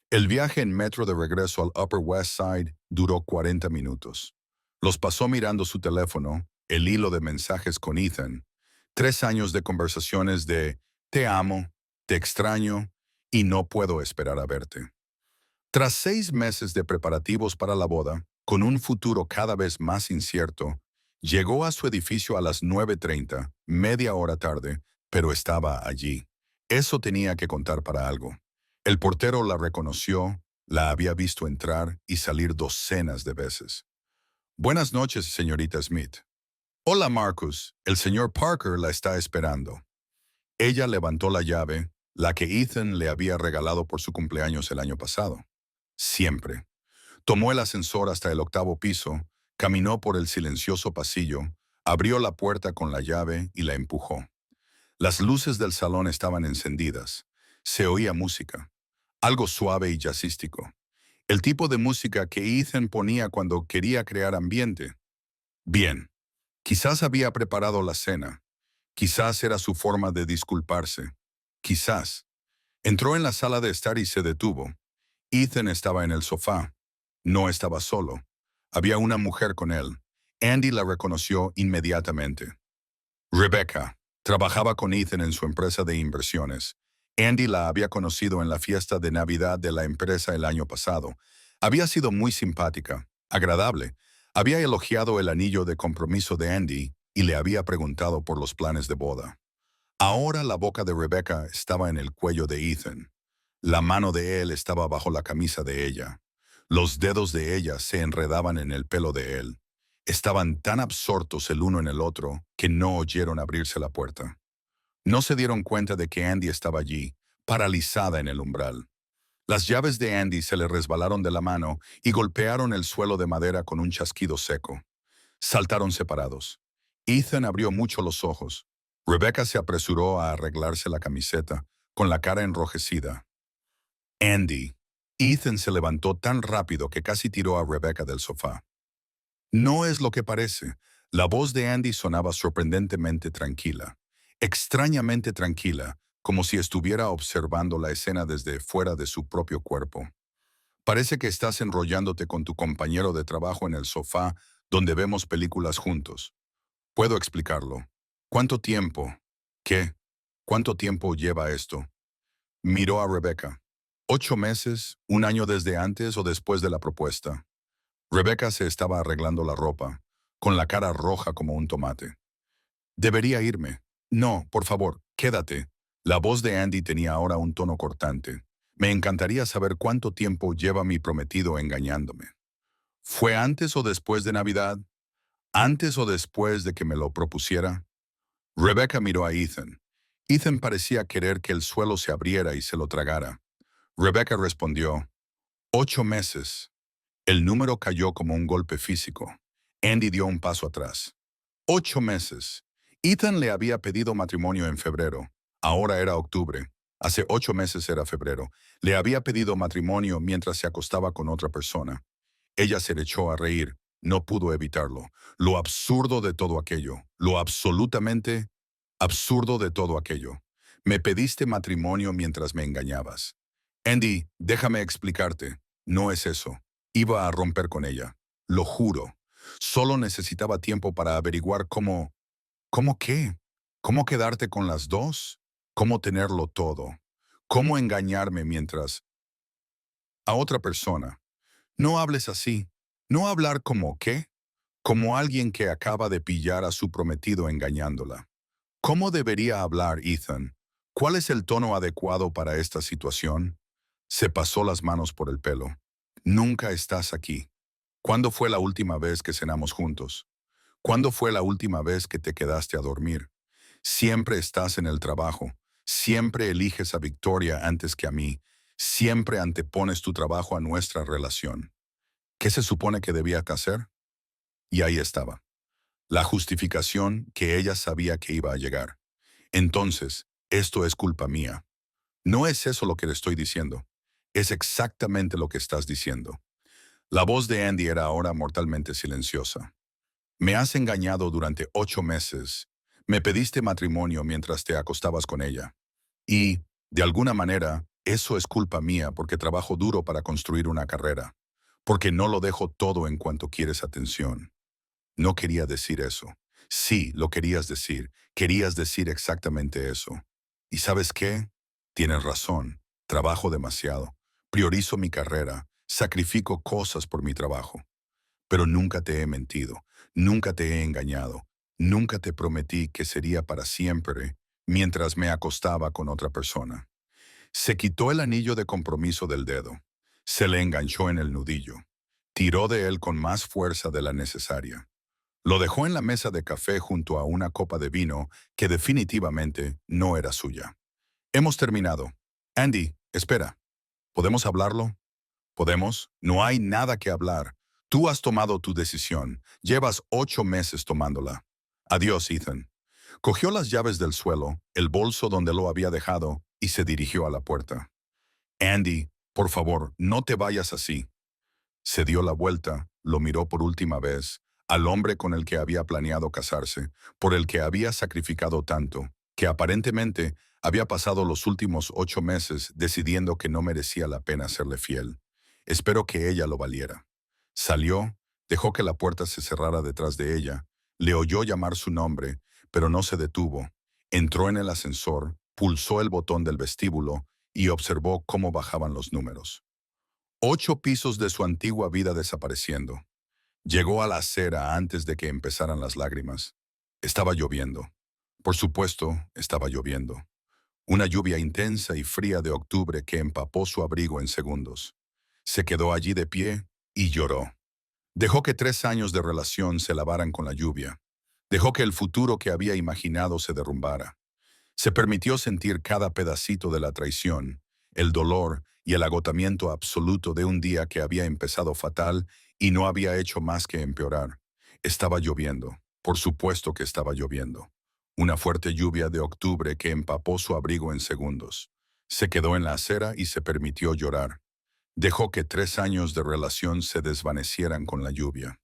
El viaje en metro de regreso al Upper West Side duró 40 minutos. Los pasó mirando su teléfono, el hilo de mensajes con Ethan, 3 años de conversaciones de «te amo», «te extraño» y «no puedo esperar a verte». Tras 6 meses de preparativos para la boda, con un futuro cada vez más incierto, llegó a su edificio a las 9:30, media hora tarde, pero estaba allí. Eso tenía que contar para algo. El portero la reconoció, la había visto entrar y salir docenas de veces. «Buenas noches, señorita Smith». «Hola, Marcus. El señor Parker la está esperando». Ella levantó la llave, la que Ethan le había regalado por su cumpleaños el año pasado. Siempre. Tomó el ascensor hasta el octavo piso, caminó por el silencioso pasillo, abrió la puerta con la llave y la empujó. Las luces del salón estaban encendidas. Se oía música, algo suave y jazzístico. El tipo de música que Ethan ponía cuando quería crear ambiente. Bien, quizás había preparado la cena. Quizás era su forma de disculparse. Quizás. Entró en la sala de estar y se detuvo. Ethan estaba en el sofá. No estaba solo. Había una mujer con él. Andy la reconoció inmediatamente. Rebecca. Trabajaba con Ethan en su empresa de inversiones. Andy la había conocido en la fiesta de Navidad de la empresa el año pasado. Había sido muy simpática, agradable. Había elogiado el anillo de compromiso de Andy y le había preguntado por los planes de boda. Ahora la boca de Rebecca estaba en el cuello de Ethan. La mano de él estaba bajo la camisa de ella. Los dedos de ella se enredaban en el pelo de él. Estaban tan absortos el uno en el otro que no oyeron abrirse la puerta. No se dieron cuenta de que Andy estaba allí, paralizada en el umbral. Las llaves de Andy se le resbalaron de la mano y golpearon el suelo de madera con un chasquido seco. Saltaron separados. Ethan abrió mucho los ojos. Rebecca se apresuró a arreglarse la camiseta, con la cara enrojecida. Andy. Ethan se levantó tan rápido que casi tiró a Rebecca del sofá. No es lo que parece. La voz de Andy sonaba sorprendentemente tranquila, extrañamente tranquila, como si estuviera observando la escena desde fuera de su propio cuerpo. Parece que estás enrollándote con tu compañero de trabajo en el sofá donde vemos películas juntos. Puedo explicarlo. ¿Cuánto tiempo? ¿Qué? ¿Cuánto tiempo lleva esto? Miró a Rebecca. 8 meses, un año desde antes o después de la propuesta. Rebecca se estaba arreglando la ropa, con la cara roja como un tomate. Debería irme. No, por favor, quédate. La voz de Andy tenía ahora un tono cortante. Me encantaría saber cuánto tiempo lleva mi prometido engañándome. ¿Fue antes o después de Navidad? ¿Antes o después de que me lo propusiera? Rebecca miró a Ethan. Ethan parecía querer que el suelo se abriera y se lo tragara. Rebecca respondió, 8 meses. El número cayó como un golpe físico. Andy dio un paso atrás. 8 meses. Ethan le había pedido matrimonio en febrero. Ahora era octubre. Hace 8 meses era febrero. Le había pedido matrimonio mientras se acostaba con otra persona. Ella se echó a reír. No pudo evitarlo. Lo absurdo de todo aquello. Lo absolutamente absurdo de todo aquello. Me pediste matrimonio mientras me engañabas. Andy, déjame explicarte. No es eso. Iba a romper con ella. Lo juro. Solo necesitaba tiempo para averiguar cómo... ¿Cómo qué? ¿Cómo quedarte con las dos? ¿Cómo tenerlo todo? ¿Cómo engañarme mientras... a otra persona? No hables así. No hablar como qué. Como alguien que acaba de pillar a su prometido engañándola. ¿Cómo debería hablar, Ethan? ¿Cuál es el tono adecuado para esta situación? Se pasó las manos por el pelo. Nunca estás aquí. ¿Cuándo fue la última vez que cenamos juntos? ¿Cuándo fue la última vez que te quedaste a dormir? Siempre estás en el trabajo. Siempre eliges a Victoria antes que a mí. Siempre antepones tu trabajo a nuestra relación. ¿Qué se supone que debía hacer? Y ahí estaba. La justificación que ella sabía que iba a llegar. Entonces, esto es culpa mía. No es eso lo que le estoy diciendo. Es exactamente lo que estás diciendo. La voz de Andy era ahora mortalmente silenciosa. Me has engañado durante 8 meses. Me pediste matrimonio mientras te acostabas con ella. Y, de alguna manera, eso es culpa mía porque trabajo duro para construir una carrera. Porque no lo dejo todo en cuanto quieres atención. No quería decir eso. Sí, lo querías decir. Querías decir exactamente eso. ¿Y sabes qué? Tienes razón. Trabajo demasiado. Priorizo mi carrera. Sacrifico cosas por mi trabajo. Pero nunca te he mentido. Nunca te he engañado. Nunca te prometí que sería para siempre mientras me acostaba con otra persona. Se quitó el anillo de compromiso del dedo. Se le enganchó en el nudillo. Tiró de él con más fuerza de la necesaria. Lo dejó en la mesa de café junto a una copa de vino que definitivamente no era suya. Hemos terminado. Andy, espera. ¿Podemos hablarlo? ¿Podemos? No hay nada que hablar. Tú has tomado tu decisión. Llevas 8 meses tomándola. Adiós, Ethan. Cogió las llaves del suelo, el bolso donde lo había dejado, y se dirigió a la puerta. Andy, por favor, no te vayas así. Se dio la vuelta, lo miró por última vez, al hombre con el que había planeado casarse, por el que había sacrificado tanto, que aparentemente había pasado los últimos 8 meses decidiendo que no merecía la pena serle fiel. Espero que ella lo valiera. Salió, dejó que la puerta se cerrara detrás de ella, le oyó llamar su nombre, pero no se detuvo. Entró en el ascensor, pulsó el botón del vestíbulo y observó cómo bajaban los números. 8 pisos de su antigua vida desapareciendo. Llegó a la acera antes de que empezaran las lágrimas. Estaba lloviendo. Por supuesto, estaba lloviendo. Una lluvia intensa y fría de octubre que empapó su abrigo en segundos. Se quedó allí de pie y lloró. Dejó que 3 años de relación se lavaran con la lluvia. Dejó que el futuro que había imaginado se derrumbara. Se permitió sentir cada pedacito de la traición, el dolor y el agotamiento absoluto de un día que había empezado fatal y no había hecho más que empeorar. Estaba lloviendo, por supuesto que estaba lloviendo. Una fuerte lluvia de octubre que empapó su abrigo en segundos. Se quedó en la acera y se permitió llorar. Dejó que 3 años de relación se desvanecieran con la lluvia.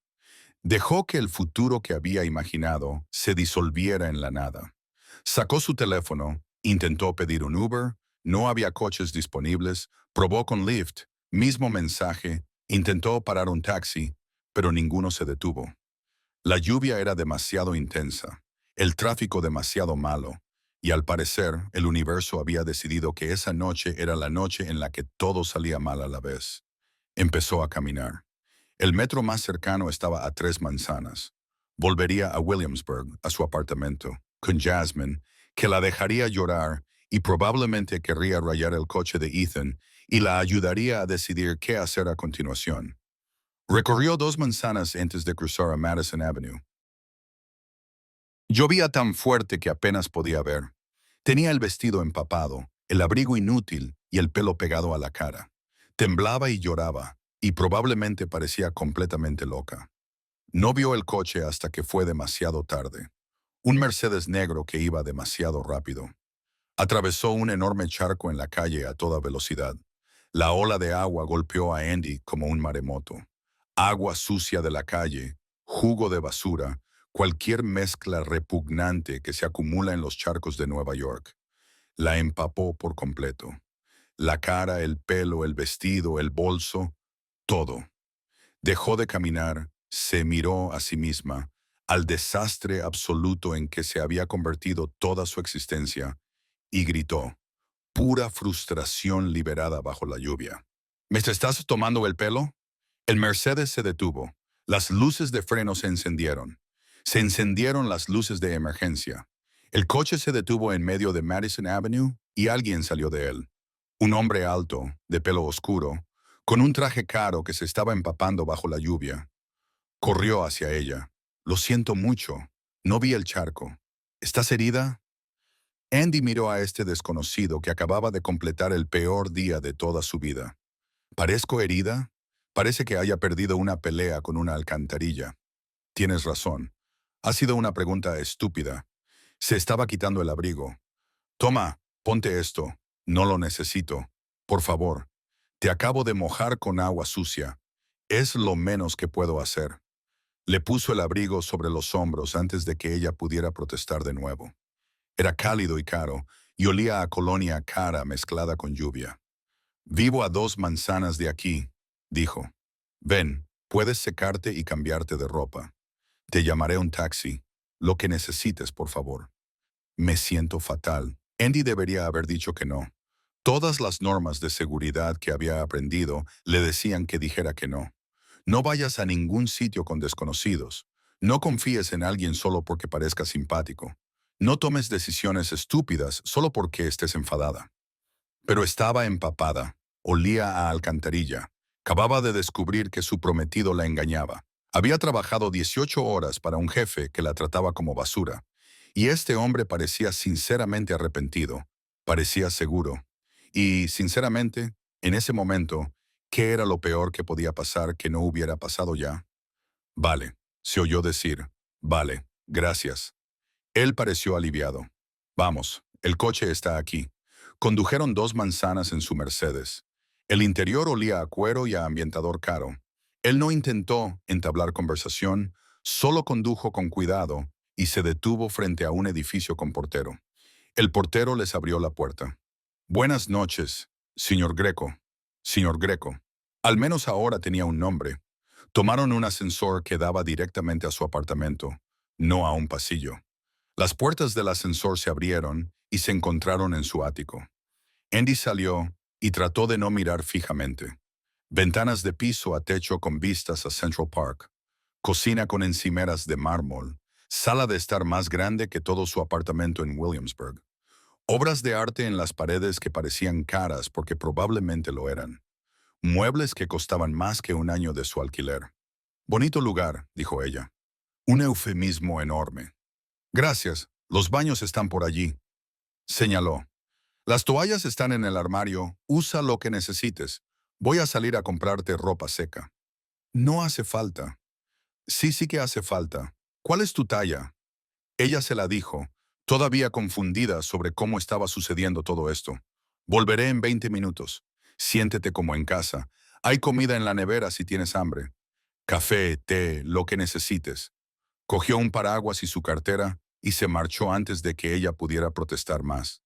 Dejó que el futuro que había imaginado se disolviera en la nada. Sacó su teléfono, intentó pedir un Uber, no había coches disponibles, probó con Lyft, mismo mensaje, intentó parar un taxi, pero ninguno se detuvo. La lluvia era demasiado intensa, el tráfico demasiado malo, y al parecer el universo había decidido que esa noche era la noche en la que todo salía mal a la vez. Empezó a caminar. El metro más cercano estaba a 3 manzanas. Volvería a Williamsburg, a su apartamento, con Jasmine, que la dejaría llorar y probablemente querría rayar el coche de Ethan y la ayudaría a decidir qué hacer a continuación. Recorrió 2 manzanas antes de cruzar a Madison Avenue. Llovía tan fuerte que apenas podía ver. Tenía el vestido empapado, el abrigo inútil y el pelo pegado a la cara. Temblaba y lloraba, y probablemente parecía completamente loca. No vio el coche hasta que fue demasiado tarde. Un Mercedes negro que iba demasiado rápido. Atravesó un enorme charco en la calle a toda velocidad. La ola de agua golpeó a Andy como un maremoto. Agua sucia de la calle, jugo de basura, cualquier mezcla repugnante que se acumula en los charcos de Nueva York. La empapó por completo. La cara, el pelo, el vestido, el bolso, todo. Dejó de caminar, se miró a sí misma, al desastre absoluto en que se había convertido toda su existencia, y gritó, pura frustración liberada bajo la lluvia. ¿Me estás tomando el pelo? El Mercedes se detuvo. Las luces de freno se encendieron. Se encendieron las luces de emergencia. El coche se detuvo en medio de Madison Avenue y alguien salió de él. Un hombre alto, de pelo oscuro, con un traje caro que se estaba empapando bajo la lluvia. Corrió hacia ella. Lo siento mucho. No vi el charco. ¿Estás herida? Andy miró a este desconocido que acababa de completar el peor día de toda su vida. ¿Parezco herida? Parece que haya perdido una pelea con una alcantarilla. Tienes razón. Ha sido una pregunta estúpida. Se estaba quitando el abrigo. Toma, ponte esto. No lo necesito. Por favor. Te acabo de mojar con agua sucia. Es lo menos que puedo hacer. Le puso el abrigo sobre los hombros antes de que ella pudiera protestar de nuevo. Era cálido y caro, y olía a colonia cara mezclada con lluvia. Vivo a 2 manzanas de aquí, dijo. Ven, puedes secarte y cambiarte de ropa. Te llamaré un taxi. Lo que necesites, por favor. Me siento fatal. Andy debería haber dicho que no. Todas las normas de seguridad que había aprendido le decían que dijera que no. No vayas a ningún sitio con desconocidos. No confíes en alguien solo porque parezca simpático. No tomes decisiones estúpidas solo porque estés enfadada. Pero estaba empapada, olía a alcantarilla. Acababa de descubrir que su prometido la engañaba. Había trabajado 18 horas para un jefe que la trataba como basura. Y este hombre parecía sinceramente arrepentido. Parecía seguro. Y, sinceramente, en ese momento, ¿Qué era lo peor que podía pasar que no hubiera pasado ya? Vale, se oyó decir. Vale, gracias. Él pareció aliviado. Vamos, el coche está aquí. Condujeron 2 manzanas en su Mercedes. El interior olía a cuero y a ambientador caro. Él no intentó entablar conversación, solo condujo con cuidado y se detuvo frente a un edificio con portero. El portero les abrió la puerta. Buenas noches, señor Greco. Señor Greco. Al menos ahora tenía un nombre. Tomaron un ascensor que daba directamente a su apartamento, no a un pasillo. Las puertas del ascensor se abrieron y se encontraron en su ático. Andy salió y trató de no mirar fijamente. Ventanas de piso a techo con vistas a Central Park. Cocina con encimeras de mármol. Sala de estar más grande que todo su apartamento en Williamsburg. Obras de arte en las paredes que parecían caras porque probablemente lo eran. Muebles que costaban más que un año de su alquiler. Bonito lugar, dijo ella. Un eufemismo enorme. Gracias, los baños están por allí, señaló. Las toallas están en el armario, usa lo que necesites. Voy a salir a comprarte ropa seca. No hace falta. Sí que hace falta. ¿Cuál es tu talla? Ella se la dijo, todavía confundida sobre cómo estaba sucediendo todo esto. Volveré en 20 minutos. Siéntete como en casa. Hay comida en la nevera si tienes hambre. Café, té, lo que necesites. Cogió un paraguas y su cartera y se marchó antes de que ella pudiera protestar más.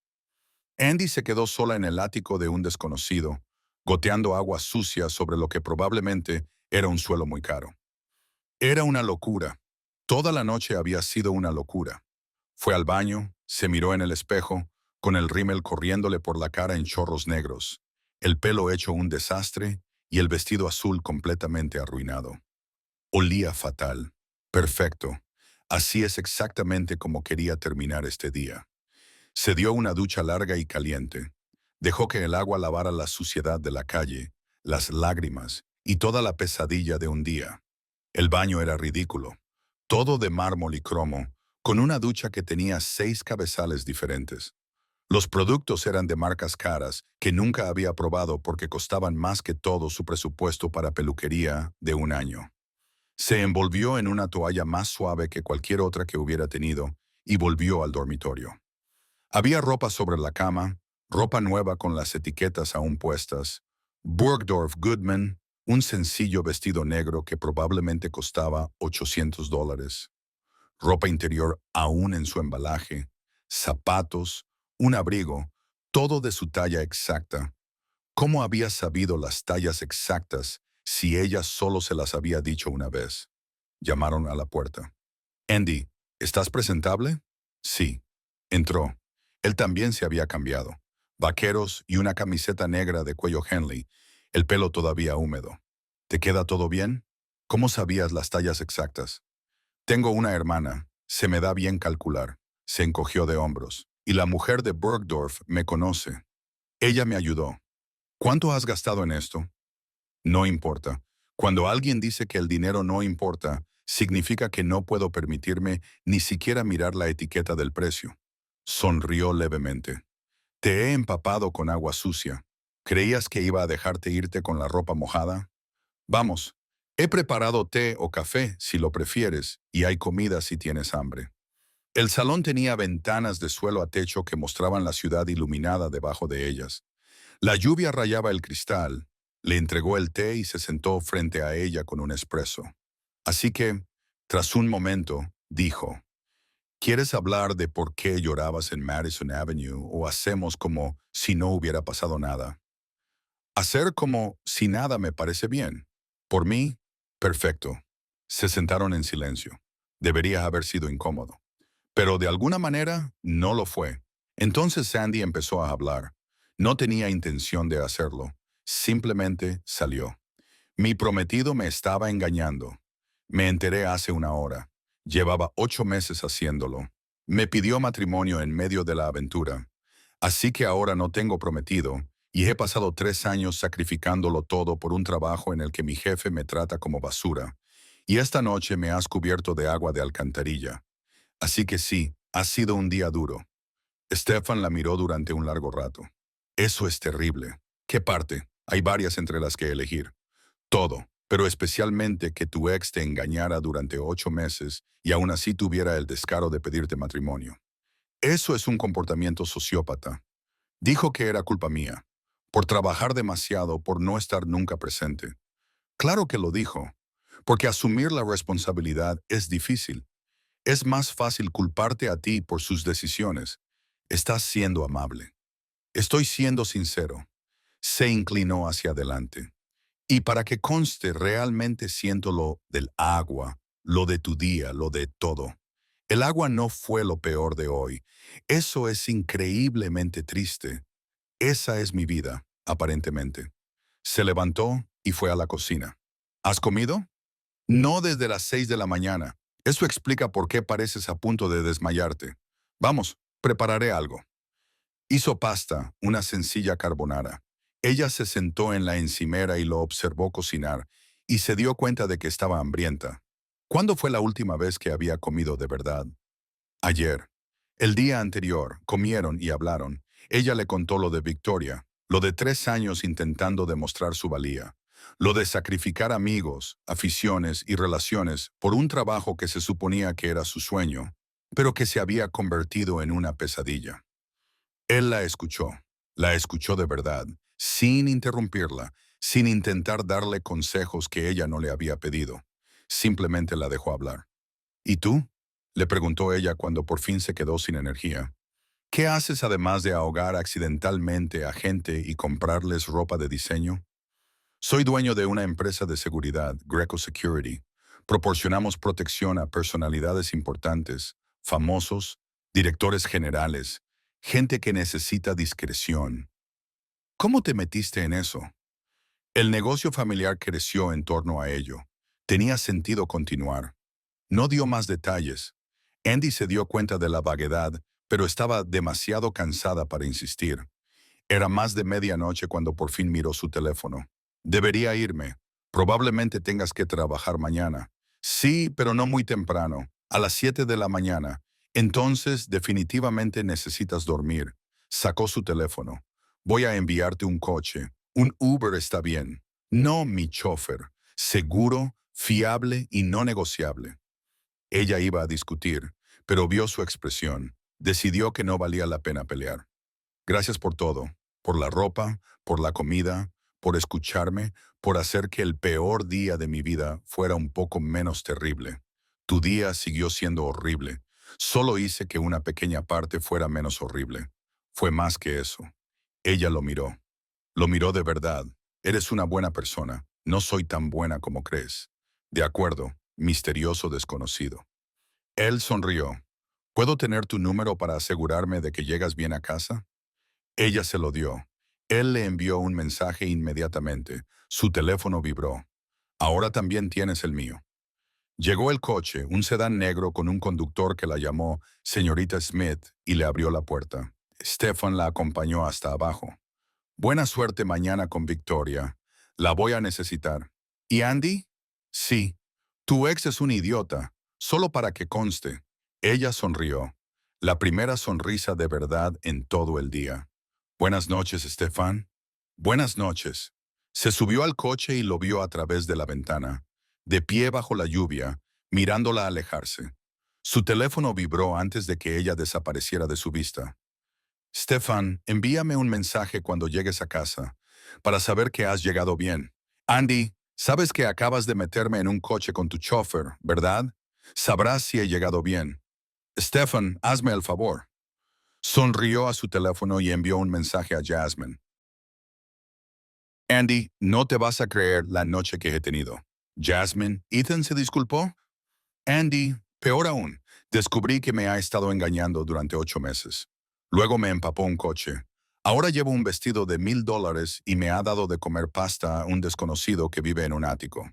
Andy se quedó sola en el ático de un desconocido, goteando agua sucia sobre lo que probablemente era un suelo muy caro. Era una locura. Toda la noche había sido una locura. Fue al baño, se miró en el espejo, con el rímel corriéndole por la cara en chorros negros, el pelo hecho un desastre y el vestido azul completamente arruinado. Olía fatal. Perfecto. Así es exactamente como quería terminar este día. Se dio una ducha larga y caliente. Dejó que el agua lavara la suciedad de la calle, las lágrimas y toda la pesadilla de un día. El baño era ridículo. Todo de mármol y cromo, con una ducha que tenía 6 cabezales diferentes. Los productos eran de marcas caras que nunca había probado porque costaban más que todo su presupuesto para peluquería de un año. Se envolvió en una toalla más suave que cualquier otra que hubiera tenido y volvió al dormitorio. Había ropa sobre la cama, ropa nueva con las etiquetas aún puestas, Bergdorf Goodman, un sencillo vestido negro que probablemente costaba $800, ropa interior aún en su embalaje, zapatos, un abrigo, todo de su talla exacta. ¿Cómo había sabido las tallas exactas si ella solo se las había dicho una vez? Llamaron a la puerta. Andy, ¿estás presentable? Sí. Entró. Él también se había cambiado. Vaqueros y una camiseta negra de cuello Henley, el pelo todavía húmedo. ¿Te queda todo bien? ¿Cómo sabías las tallas exactas? Tengo una hermana. Se me da bien calcular. Se encogió de hombros. Y la mujer de Bergdorf me conoce. Ella me ayudó. ¿Cuánto has gastado en esto? No importa. Cuando alguien dice que el dinero no importa, significa que no puedo permitirme ni siquiera mirar la etiqueta del precio. Sonrió levemente. Te he empapado con agua sucia. ¿Creías que iba a dejarte irte con la ropa mojada? Vamos, he preparado té o café si lo prefieres y hay comida si tienes hambre. El salón tenía ventanas de suelo a techo que mostraban la ciudad iluminada debajo de ellas. La lluvia rayaba el cristal. Le entregó el té y se sentó frente a ella con un espresso. Así que, tras un momento, dijo, ¿quieres hablar de por qué llorabas en Madison Avenue o hacemos como si no hubiera pasado nada? Hacer como si nada me parece bien. Por mí, perfecto. Se sentaron en silencio. Debería haber sido incómodo. Pero de alguna manera no lo fue. Entonces Sandy empezó a hablar. No tenía intención de hacerlo. Simplemente salió. Mi prometido me estaba engañando. Me enteré hace una hora. Llevaba 8 meses haciéndolo. Me pidió matrimonio en medio de la aventura. Así que ahora no tengo prometido y he pasado 3 años sacrificándolo todo por un trabajo en el que mi jefe me trata como basura. Y esta noche me has cubierto de agua de alcantarilla. Así que sí, ha sido un día duro. Stefan la miró durante un largo rato. Eso es terrible. ¿Qué parte? Hay varias entre las que elegir. Todo, pero especialmente que tu ex te engañara durante 8 meses y aún así tuviera el descaro de pedirte matrimonio. Eso es un comportamiento sociópata. Dijo que era culpa mía, por trabajar demasiado, por no estar nunca presente. Claro que lo dijo, porque asumir la responsabilidad es difícil. Es más fácil culparte a ti por sus decisiones. Estás siendo amable. Estoy siendo sincero. Se inclinó hacia adelante. Y para que conste, realmente siento lo del agua, lo de tu día, lo de todo. El agua no fue lo peor de hoy. Eso es increíblemente triste. Esa es mi vida, aparentemente. Se levantó y fue a la cocina. ¿Has comido? No desde las 6 de la mañana. Eso explica por qué pareces a punto de desmayarte. Vamos, prepararé algo. Hizo pasta, una sencilla carbonara. Ella se sentó en la encimera y lo observó cocinar, y se dio cuenta de que estaba hambrienta. ¿Cuándo fue la última vez que había comido de verdad? Ayer. El día anterior, comieron y hablaron. Ella le contó lo de Victoria, lo de 3 años intentando demostrar su valía, lo de sacrificar amigos, aficiones y relaciones por un trabajo que se suponía que era su sueño, pero que se había convertido en una pesadilla. Él la escuchó de verdad, sin interrumpirla, sin intentar darle consejos que ella no le había pedido. Simplemente la dejó hablar. ¿Y tú? Le preguntó ella cuando por fin se quedó sin energía. ¿Qué haces además de ahogar accidentalmente a gente y comprarles ropa de diseño? Soy dueño de una empresa de seguridad, Greco Security. Proporcionamos protección a personalidades importantes, famosos, directores generales, gente que necesita discreción. ¿Cómo te metiste en eso? El negocio familiar creció en torno a ello. Tenía sentido continuar. No dio más detalles. Andy se dio cuenta de la vaguedad, pero estaba demasiado cansada para insistir. Era más de medianoche cuando por fin miró su teléfono. Debería irme. Probablemente tengas que trabajar mañana. Sí, pero no muy temprano, a las 7 de la mañana. Entonces, definitivamente necesitas dormir. Sacó su teléfono. Voy a enviarte un coche. Un Uber está bien. No mi chofer. Seguro, fiable y no negociable. Ella iba a discutir, pero vio su expresión. Decidió que no valía la pena pelear. Gracias por todo, por la ropa, por la comida, por escucharme, por hacer que el peor día de mi vida fuera un poco menos terrible. Tu día siguió siendo horrible. Solo hice que una pequeña parte fuera menos horrible. Fue más que eso. Ella lo miró. Lo miró de verdad. Eres una buena persona. No soy tan buena como crees. De acuerdo, misterioso desconocido. Él sonrió. ¿Puedo tener tu número para asegurarme de que llegas bien a casa? Ella se lo dio. Él le envió un mensaje inmediatamente. Su teléfono vibró. Ahora también tienes el mío. Llegó el coche, un sedán negro con un conductor que la llamó señorita Smith y le abrió la puerta. Stefan la acompañó hasta abajo. Buena suerte mañana con Victoria. La voy a necesitar. ¿Y Andy? Sí. Tu ex es un idiota. Solo para que conste. Ella sonrió. La primera sonrisa de verdad en todo el día. Buenas noches, Stefan. Buenas noches. Se subió al coche y lo vio a través de la ventana, de pie bajo la lluvia, mirándola alejarse. Su teléfono vibró antes de que ella desapareciera de su vista. Stefan, envíame un mensaje cuando llegues a casa, para saber que has llegado bien. Andy, sabes que acabas de meterme en un coche con tu chofer, ¿verdad? Sabrás si he llegado bien. Stefan, hazme el favor. Sonrió a su teléfono y envió un mensaje a Jasmine. Andy, no te vas a creer la noche que he tenido. Jasmine, ¿Ethan se disculpó? Andy, peor aún, descubrí que me ha estado engañando durante 8 meses. Luego me empapó un coche. Ahora llevo un vestido de $1000 y me ha dado de comer pasta a un desconocido que vive en un ático.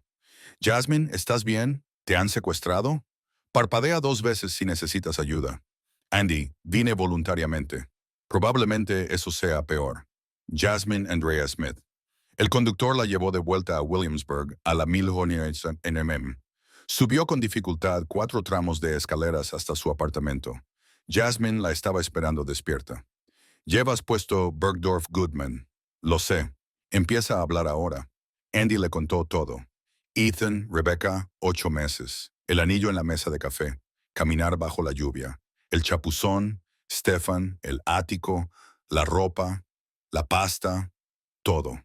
Jasmine, ¿estás bien? ¿Te han secuestrado? Parpadea 2 veces si necesitas ayuda. Andy, vine voluntariamente. Probablemente eso sea peor. Jasmine Andrea Smith. El conductor la llevó de vuelta a Williamsburg, a la Millhouse NMM. Subió con dificultad 4 tramos de escaleras hasta su apartamento. Jasmine la estaba esperando despierta. Llevas puesto Bergdorf Goodman. Lo sé. Empieza a hablar ahora. Andy le contó todo. Ethan, Rebecca, 8 meses. El anillo en la mesa de café. Caminar bajo la lluvia. El chapuzón, Stefan, el ático, la ropa, la pasta, todo.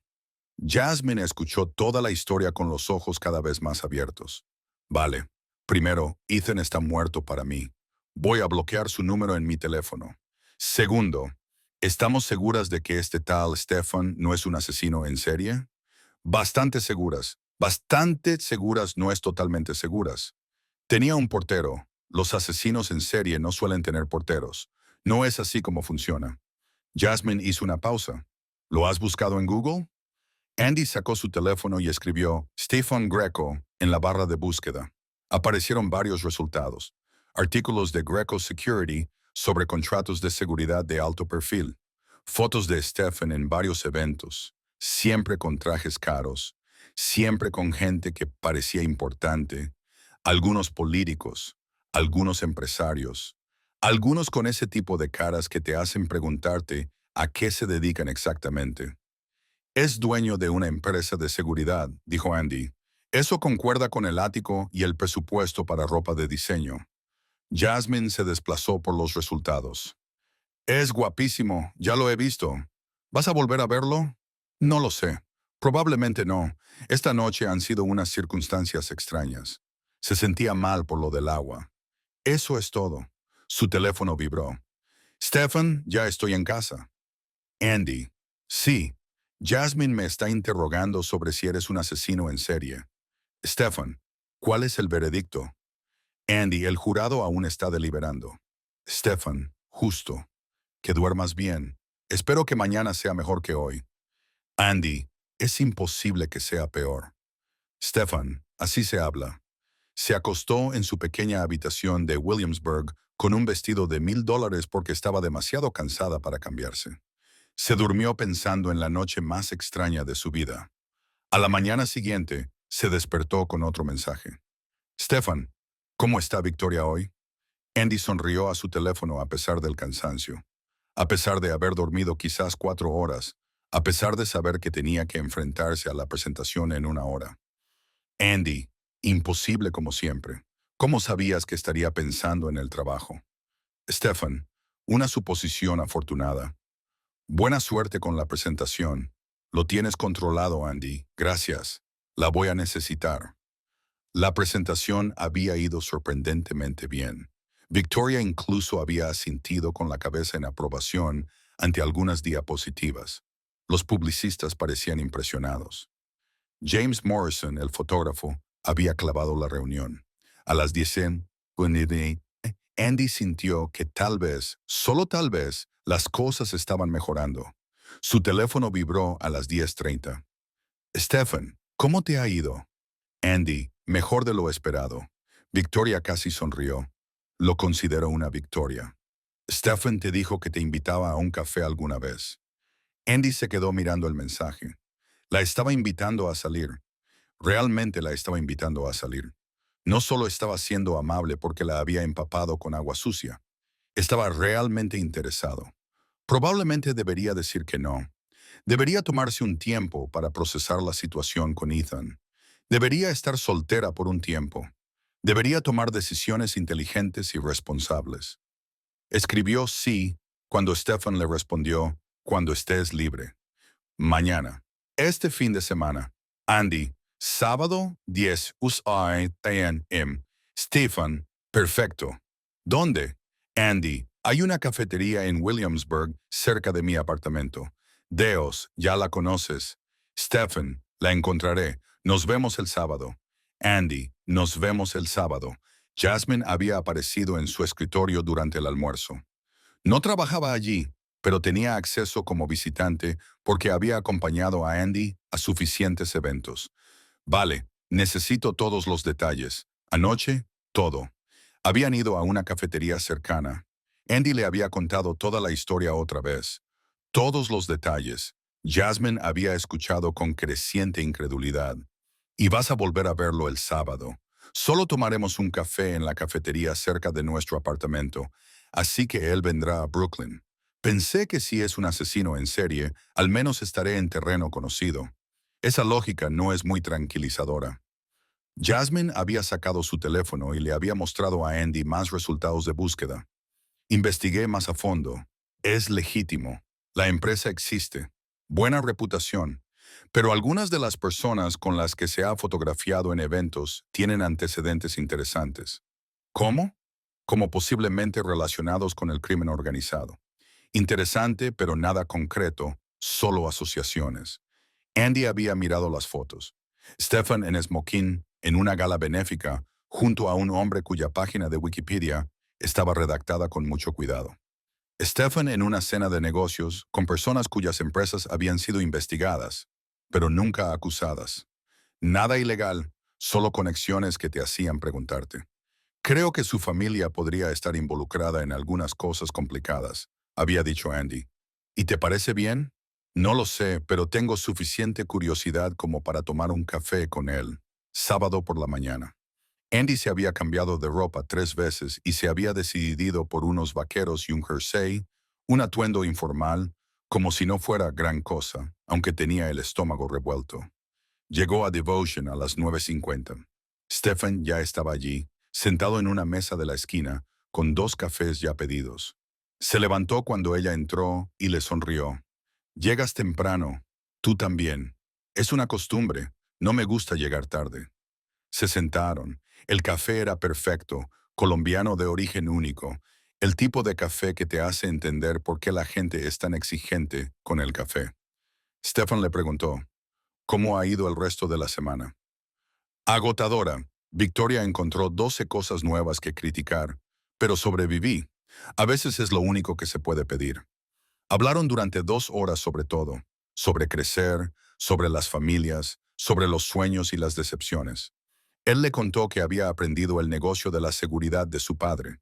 Jasmine escuchó toda la historia con los ojos cada vez más abiertos. Vale. Primero, Ethan está muerto para mí. Voy a bloquear su número en mi teléfono. Segundo, ¿estamos seguras de que este tal Stefan no es un asesino en serie? Bastante seguras. Bastante seguras no es totalmente seguras. Tenía un portero. Los asesinos en serie no suelen tener porteros. No es así como funciona. Jasmine hizo una pausa. ¿Lo has buscado en Google? Andy sacó su teléfono y escribió Stefan Greco en la barra de búsqueda. Aparecieron varios resultados. Artículos de Greco Security sobre contratos de seguridad de alto perfil. Fotos de Stefan en varios eventos, siempre con trajes caros, siempre con gente que parecía importante, algunos políticos, algunos empresarios, algunos con ese tipo de caras que te hacen preguntarte a qué se dedican exactamente. Es dueño de una empresa de seguridad, dijo Andy. Eso concuerda con el ático y el presupuesto para ropa de diseño. Jasmine se desplazó por los resultados. Es guapísimo, ya lo he visto. ¿Vas a volver a verlo? No lo sé. Probablemente no. Esta noche han sido unas circunstancias extrañas. Se sentía mal por lo del agua. Eso es todo. Su teléfono vibró. Stefan, ya estoy en casa. Andy. Sí. Jasmine me está interrogando sobre si eres un asesino en serie. Stefan. ¿Cuál es el veredicto? Andy, el jurado aún está deliberando. Stefan. Justo. Que duermas bien. Espero que mañana sea mejor que hoy. Andy. Es imposible que sea peor. Stefan. Así se habla. Se acostó en su pequeña habitación de Williamsburg con un vestido de $1000 porque estaba demasiado cansada para cambiarse. Se durmió pensando en la noche más extraña de su vida. A la mañana siguiente, se despertó con otro mensaje. Stefan, ¿cómo está Victoria hoy? Andy sonrió a su teléfono a pesar del cansancio, a pesar de haber dormido quizás 4 horas, a pesar de saber que tenía que enfrentarse a la presentación en una hora. Andy, imposible como siempre. ¿Cómo sabías que estaría pensando en el trabajo? Stefan, una suposición afortunada. Buena suerte con la presentación. Lo tienes controlado, Andy. Gracias. La voy a necesitar. La presentación había ido sorprendentemente bien. Victoria incluso había asintido con la cabeza en aprobación ante algunas diapositivas. Los publicistas parecían impresionados. James Morrison, el fotógrafo, había clavado la reunión. A las 10, Andy sintió que tal vez, solo tal vez, las cosas estaban mejorando. Su teléfono vibró a las 10:30. Stefan, ¿cómo te ha ido? Andy, mejor de lo esperado. Victoria casi sonrió. Lo considero una victoria. Stefan te dijo que te invitaba a un café alguna vez. Andy se quedó mirando el mensaje. La estaba invitando a salir. Realmente la estaba invitando a salir. No solo estaba siendo amable porque la había empapado con agua sucia. Estaba realmente interesado. Probablemente debería decir que no. Debería tomarse un tiempo para procesar la situación con Ethan. Debería estar soltera por un tiempo. Debería tomar decisiones inteligentes y responsables. Escribió sí cuando Stefan le respondió, cuando estés libre. Mañana. Este fin de semana. Andy. Sábado 10 USAITM. Stefan. Perfecto. ¿Dónde? Andy. Hay una cafetería en Williamsburg cerca de mi apartamento. Deos, ya la conoces. Stefan. La encontraré. Nos vemos el sábado. Andy. Nos vemos el sábado. Jasmine había aparecido en su escritorio durante el almuerzo. No trabajaba allí, pero tenía acceso como visitante porque había acompañado a Andy a suficientes eventos. Vale, necesito todos los detalles. Anoche, todo. Habían ido a una cafetería cercana. Andy le había contado toda la historia otra vez. Todos los detalles. Jasmine había escuchado con creciente incredulidad. Y vas a volver a verlo el sábado. Solo tomaremos un café en la cafetería cerca de nuestro apartamento, así que él vendrá a Brooklyn. Pensé que si es un asesino en serie, al menos estaré en terreno conocido. Esa lógica no es muy tranquilizadora. Jasmine había sacado su teléfono y le había mostrado a Andy más resultados de búsqueda. Investigué más a fondo. Es legítimo. La empresa existe. Buena reputación. Pero algunas de las personas con las que se ha fotografiado en eventos tienen antecedentes interesantes. ¿Cómo? Como posiblemente relacionados con el crimen organizado. Interesante, pero nada concreto, solo asociaciones. Andy había mirado las fotos. Stefan en smoking, en una gala benéfica, junto a un hombre cuya página de Wikipedia estaba redactada con mucho cuidado. Stefan en una cena de negocios con personas cuyas empresas habían sido investigadas, pero nunca acusadas. Nada ilegal, solo conexiones que te hacían preguntarte. Creo que su familia podría estar involucrada en algunas cosas complicadas, había dicho Andy. ¿Y te parece bien? No lo sé, pero tengo suficiente curiosidad como para tomar un café con él, sábado por la mañana. Andy se había cambiado de ropa 3 veces y se había decidido por unos vaqueros y un jersey, un atuendo informal, como si no fuera gran cosa, aunque tenía el estómago revuelto. Llegó a Devotion a las 9:50. Stephen ya estaba allí, sentado en una mesa de la esquina, con 2 cafés ya pedidos. Se levantó cuando ella entró y le sonrió. Llegas temprano. Tú también. Es una costumbre. No me gusta llegar tarde. Se sentaron. El café era perfecto, colombiano de origen único, el tipo de café que te hace entender por qué la gente es tan exigente con el café. Stefan le preguntó, ¿cómo ha ido el resto de la semana? Agotadora. Victoria encontró 12 cosas nuevas que criticar, pero sobreviví. A veces es lo único que se puede pedir. Hablaron durante 2 horas sobre todo, sobre crecer, sobre las familias, sobre los sueños y las decepciones. Él le contó que había aprendido el negocio de la seguridad de su padre,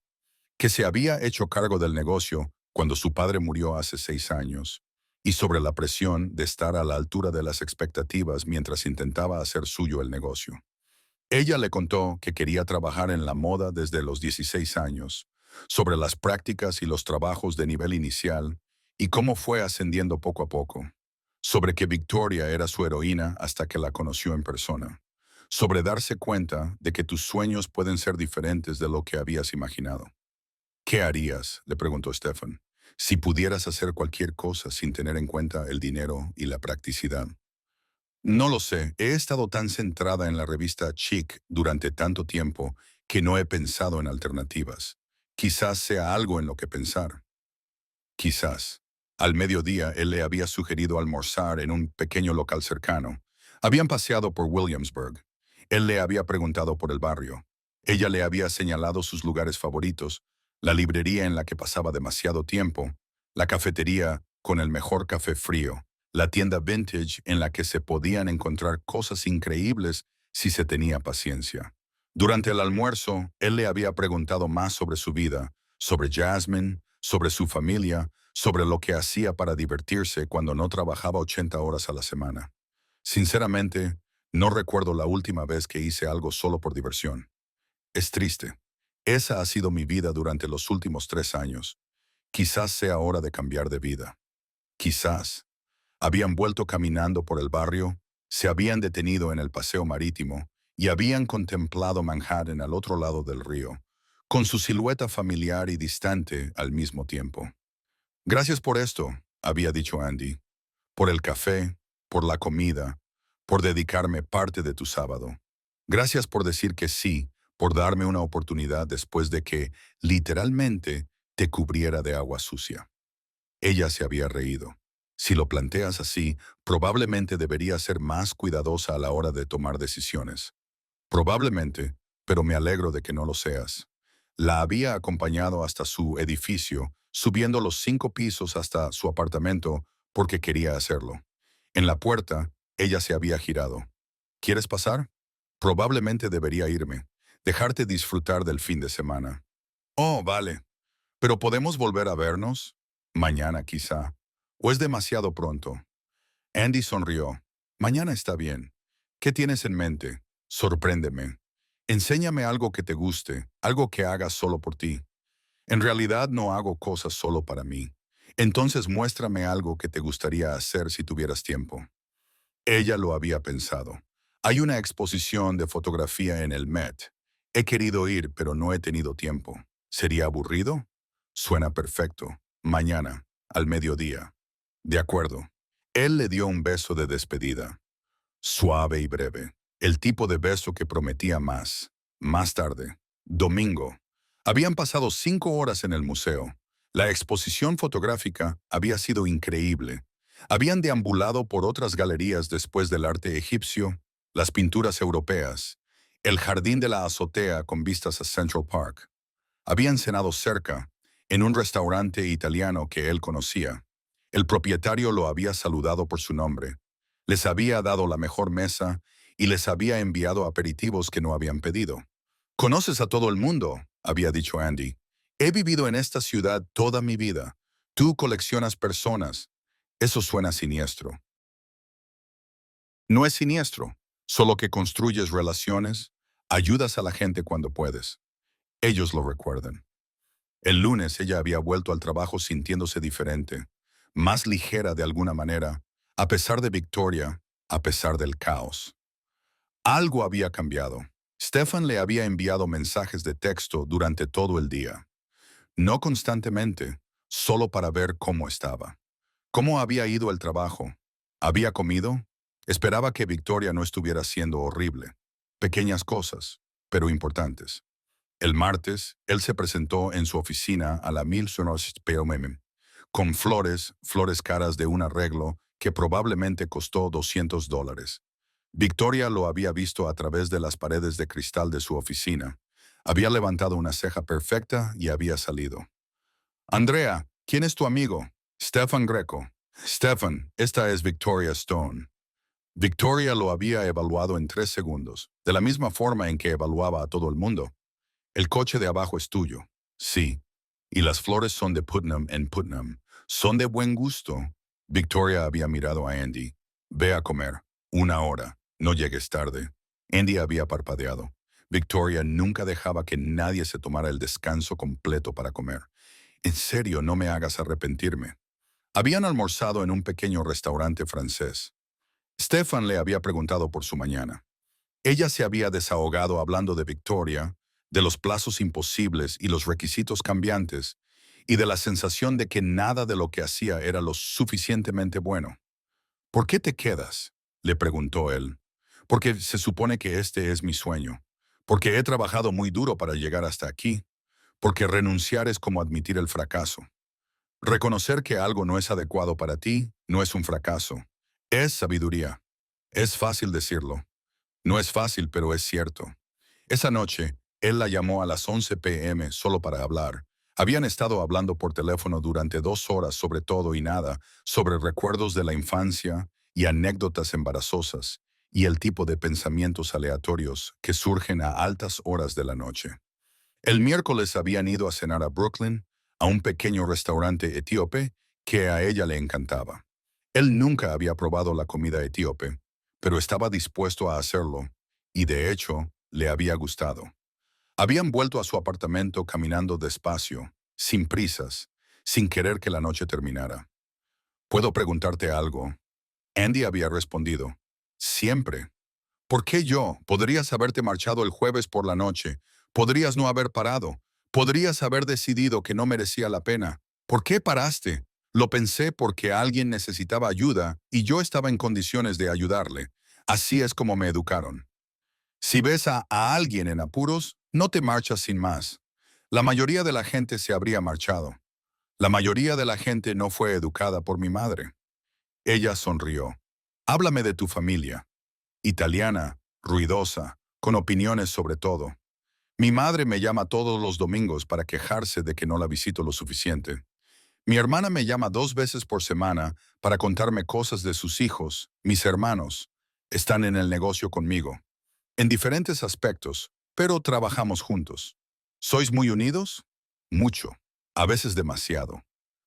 que se había hecho cargo del negocio cuando su padre murió hace 6 años, y sobre la presión de estar a la altura de las expectativas mientras intentaba hacer suyo el negocio. Ella le contó que quería trabajar en la moda desde los 16 años, sobre las prácticas y los trabajos de nivel inicial y cómo fue ascendiendo poco a poco, sobre que Victoria era su heroína hasta que la conoció en persona, sobre darse cuenta de que tus sueños pueden ser diferentes de lo que habías imaginado. ¿Qué harías?, le preguntó Stefan, si pudieras hacer cualquier cosa sin tener en cuenta el dinero y la practicidad. No lo sé, he estado tan centrada en la revista Chic durante tanto tiempo que no he pensado en alternativas. Quizás sea algo en lo que pensar. Quizás. Al mediodía él le había sugerido almorzar en un pequeño local cercano. Habían paseado por Williamsburg. Él le había preguntado por el barrio. Ella le había señalado sus lugares favoritos, la librería en la que pasaba demasiado tiempo, la cafetería con el mejor café frío, la tienda vintage en la que se podían encontrar cosas increíbles si se tenía paciencia. Durante el almuerzo, él le había preguntado más sobre su vida, sobre Jasmine, sobre su familia, sobre lo que hacía para divertirse cuando no trabajaba 80 horas a la semana. Sinceramente, no recuerdo la última vez que hice algo solo por diversión. Es triste. Esa ha sido mi vida durante los últimos 3 años. Quizás sea hora de cambiar de vida. Quizás. Habían vuelto caminando por el barrio, se habían detenido en el paseo marítimo y habían contemplado Manhattan al otro lado del río, con su silueta familiar y distante al mismo tiempo. Gracias por esto, había dicho Andy, por el café, por la comida, por dedicarme parte de tu sábado. Gracias por decir que sí, por darme una oportunidad después de que, literalmente, te cubriera de agua sucia. Ella se había reído. Si lo planteas así, probablemente debería ser más cuidadosa a la hora de tomar decisiones. Probablemente, pero me alegro de que no lo seas. La había acompañado hasta su edificio, subiendo los 5 pisos hasta su apartamento porque quería hacerlo. En la puerta, ella se había girado. ¿Quieres pasar? Probablemente debería irme. Dejarte disfrutar del fin de semana. Oh, vale. ¿Pero podemos volver a vernos? Mañana, quizá. ¿O es demasiado pronto? Andy sonrió. Mañana está bien. ¿Qué tienes en mente? Sorpréndeme. Enséñame algo que te guste, algo que hagas solo por ti. En realidad no hago cosas solo para mí. Entonces muéstrame algo que te gustaría hacer si tuvieras tiempo. Ella lo había pensado. Hay una exposición de fotografía en el Met. He querido ir, pero no he tenido tiempo. ¿Sería aburrido? Suena perfecto. Mañana, al mediodía. De acuerdo. Él le dio un beso de despedida. Suave y breve. El tipo de beso que prometía más. Más tarde. Domingo. Habían pasado 5 horas en el museo. La exposición fotográfica había sido increíble. Habían deambulado por otras galerías después del arte egipcio, las pinturas europeas, el jardín de la azotea con vistas a Central Park. Habían cenado cerca, en un restaurante italiano que él conocía. El propietario lo había saludado por su nombre. Les había dado la mejor mesa y les había enviado aperitivos que no habían pedido. «Conoces a todo el mundo», había dicho Andy. «He vivido en esta ciudad toda mi vida. Tú coleccionas personas. Eso suena siniestro». No es siniestro, solo que construyes relaciones, ayudas a la gente cuando puedes. Ellos lo recuerdan. El lunes ella había vuelto al trabajo sintiéndose diferente, más ligera de alguna manera, a pesar de Victoria, a pesar del caos. Algo había cambiado. Stefan le había enviado mensajes de texto durante todo el día. No constantemente, solo para ver cómo estaba. ¿Cómo había ido el trabajo? ¿Había comido? Esperaba que Victoria no estuviera siendo horrible. Pequeñas cosas, pero importantes. El martes, él se presentó en su oficina a la 1100 p.m. con flores caras de un arreglo que probablemente costó $200. Victoria lo había visto a través de las paredes de cristal de su oficina. Había levantado una ceja perfecta y había salido. «Andrea, ¿quién es tu amigo?» «Stefan Greco». «Stefan, esta es Victoria Stone». Victoria lo había evaluado en 3 segundos, de la misma forma en que evaluaba a todo el mundo. «El coche de abajo es tuyo». «Sí. Y las flores son de Putnam en Putnam. Son de buen gusto». Victoria había mirado a Andy. «Ve a comer. 1 hora. No llegues tarde». Andy había parpadeado. Victoria nunca dejaba que nadie se tomara el descanso completo para comer. «En serio, no me hagas arrepentirme». Habían almorzado en un pequeño restaurante francés. Stefan le había preguntado por su mañana. Ella se había desahogado hablando de Victoria, de los plazos imposibles y los requisitos cambiantes, y de la sensación de que nada de lo que hacía era lo suficientemente bueno. «¿Por qué te quedas?», le preguntó él. «Porque se supone que este es mi sueño. Porque he trabajado muy duro para llegar hasta aquí. Porque renunciar es como admitir el fracaso. Reconocer que algo no es adecuado para ti no es un fracaso. Es sabiduría. Es fácil decirlo. No es fácil, pero es cierto». Esa noche, él la llamó a las 11 p.m. solo para hablar. Habían estado hablando por teléfono durante 2 horas sobre todo y nada, sobre recuerdos de la infancia y anécdotas embarazosas, y el tipo de pensamientos aleatorios que surgen a altas horas de la noche. El miércoles habían ido a cenar a Brooklyn, a un pequeño restaurante etíope que a ella le encantaba. Él nunca había probado la comida etíope, pero estaba dispuesto a hacerlo, y de hecho, le había gustado. Habían vuelto a su apartamento caminando despacio, sin prisas, sin querer que la noche terminara. «¿Puedo preguntarte algo?». Andy había respondido. «Siempre». «¿Por qué yo? Podrías haberte marchado el jueves por la noche. Podrías no haber parado. Podrías haber decidido que no merecía la pena. ¿Por qué paraste?». «Lo pensé porque alguien necesitaba ayuda y yo estaba en condiciones de ayudarle. Así es como me educaron». Si ves a alguien en apuros, no te marchas sin más. La mayoría de la gente se habría marchado. La mayoría de la gente no fue educada por mi madre. Ella sonrió. «Háblame de tu familia». «Italiana, ruidosa, con opiniones sobre todo. Mi madre me llama todos los domingos para quejarse de que no la visito lo suficiente. Mi hermana me llama 2 veces por semana para contarme cosas de sus hijos, mis hermanos. Están en el negocio conmigo. En diferentes aspectos, pero trabajamos juntos. ¿Sois muy unidos?». «Mucho. A veces demasiado.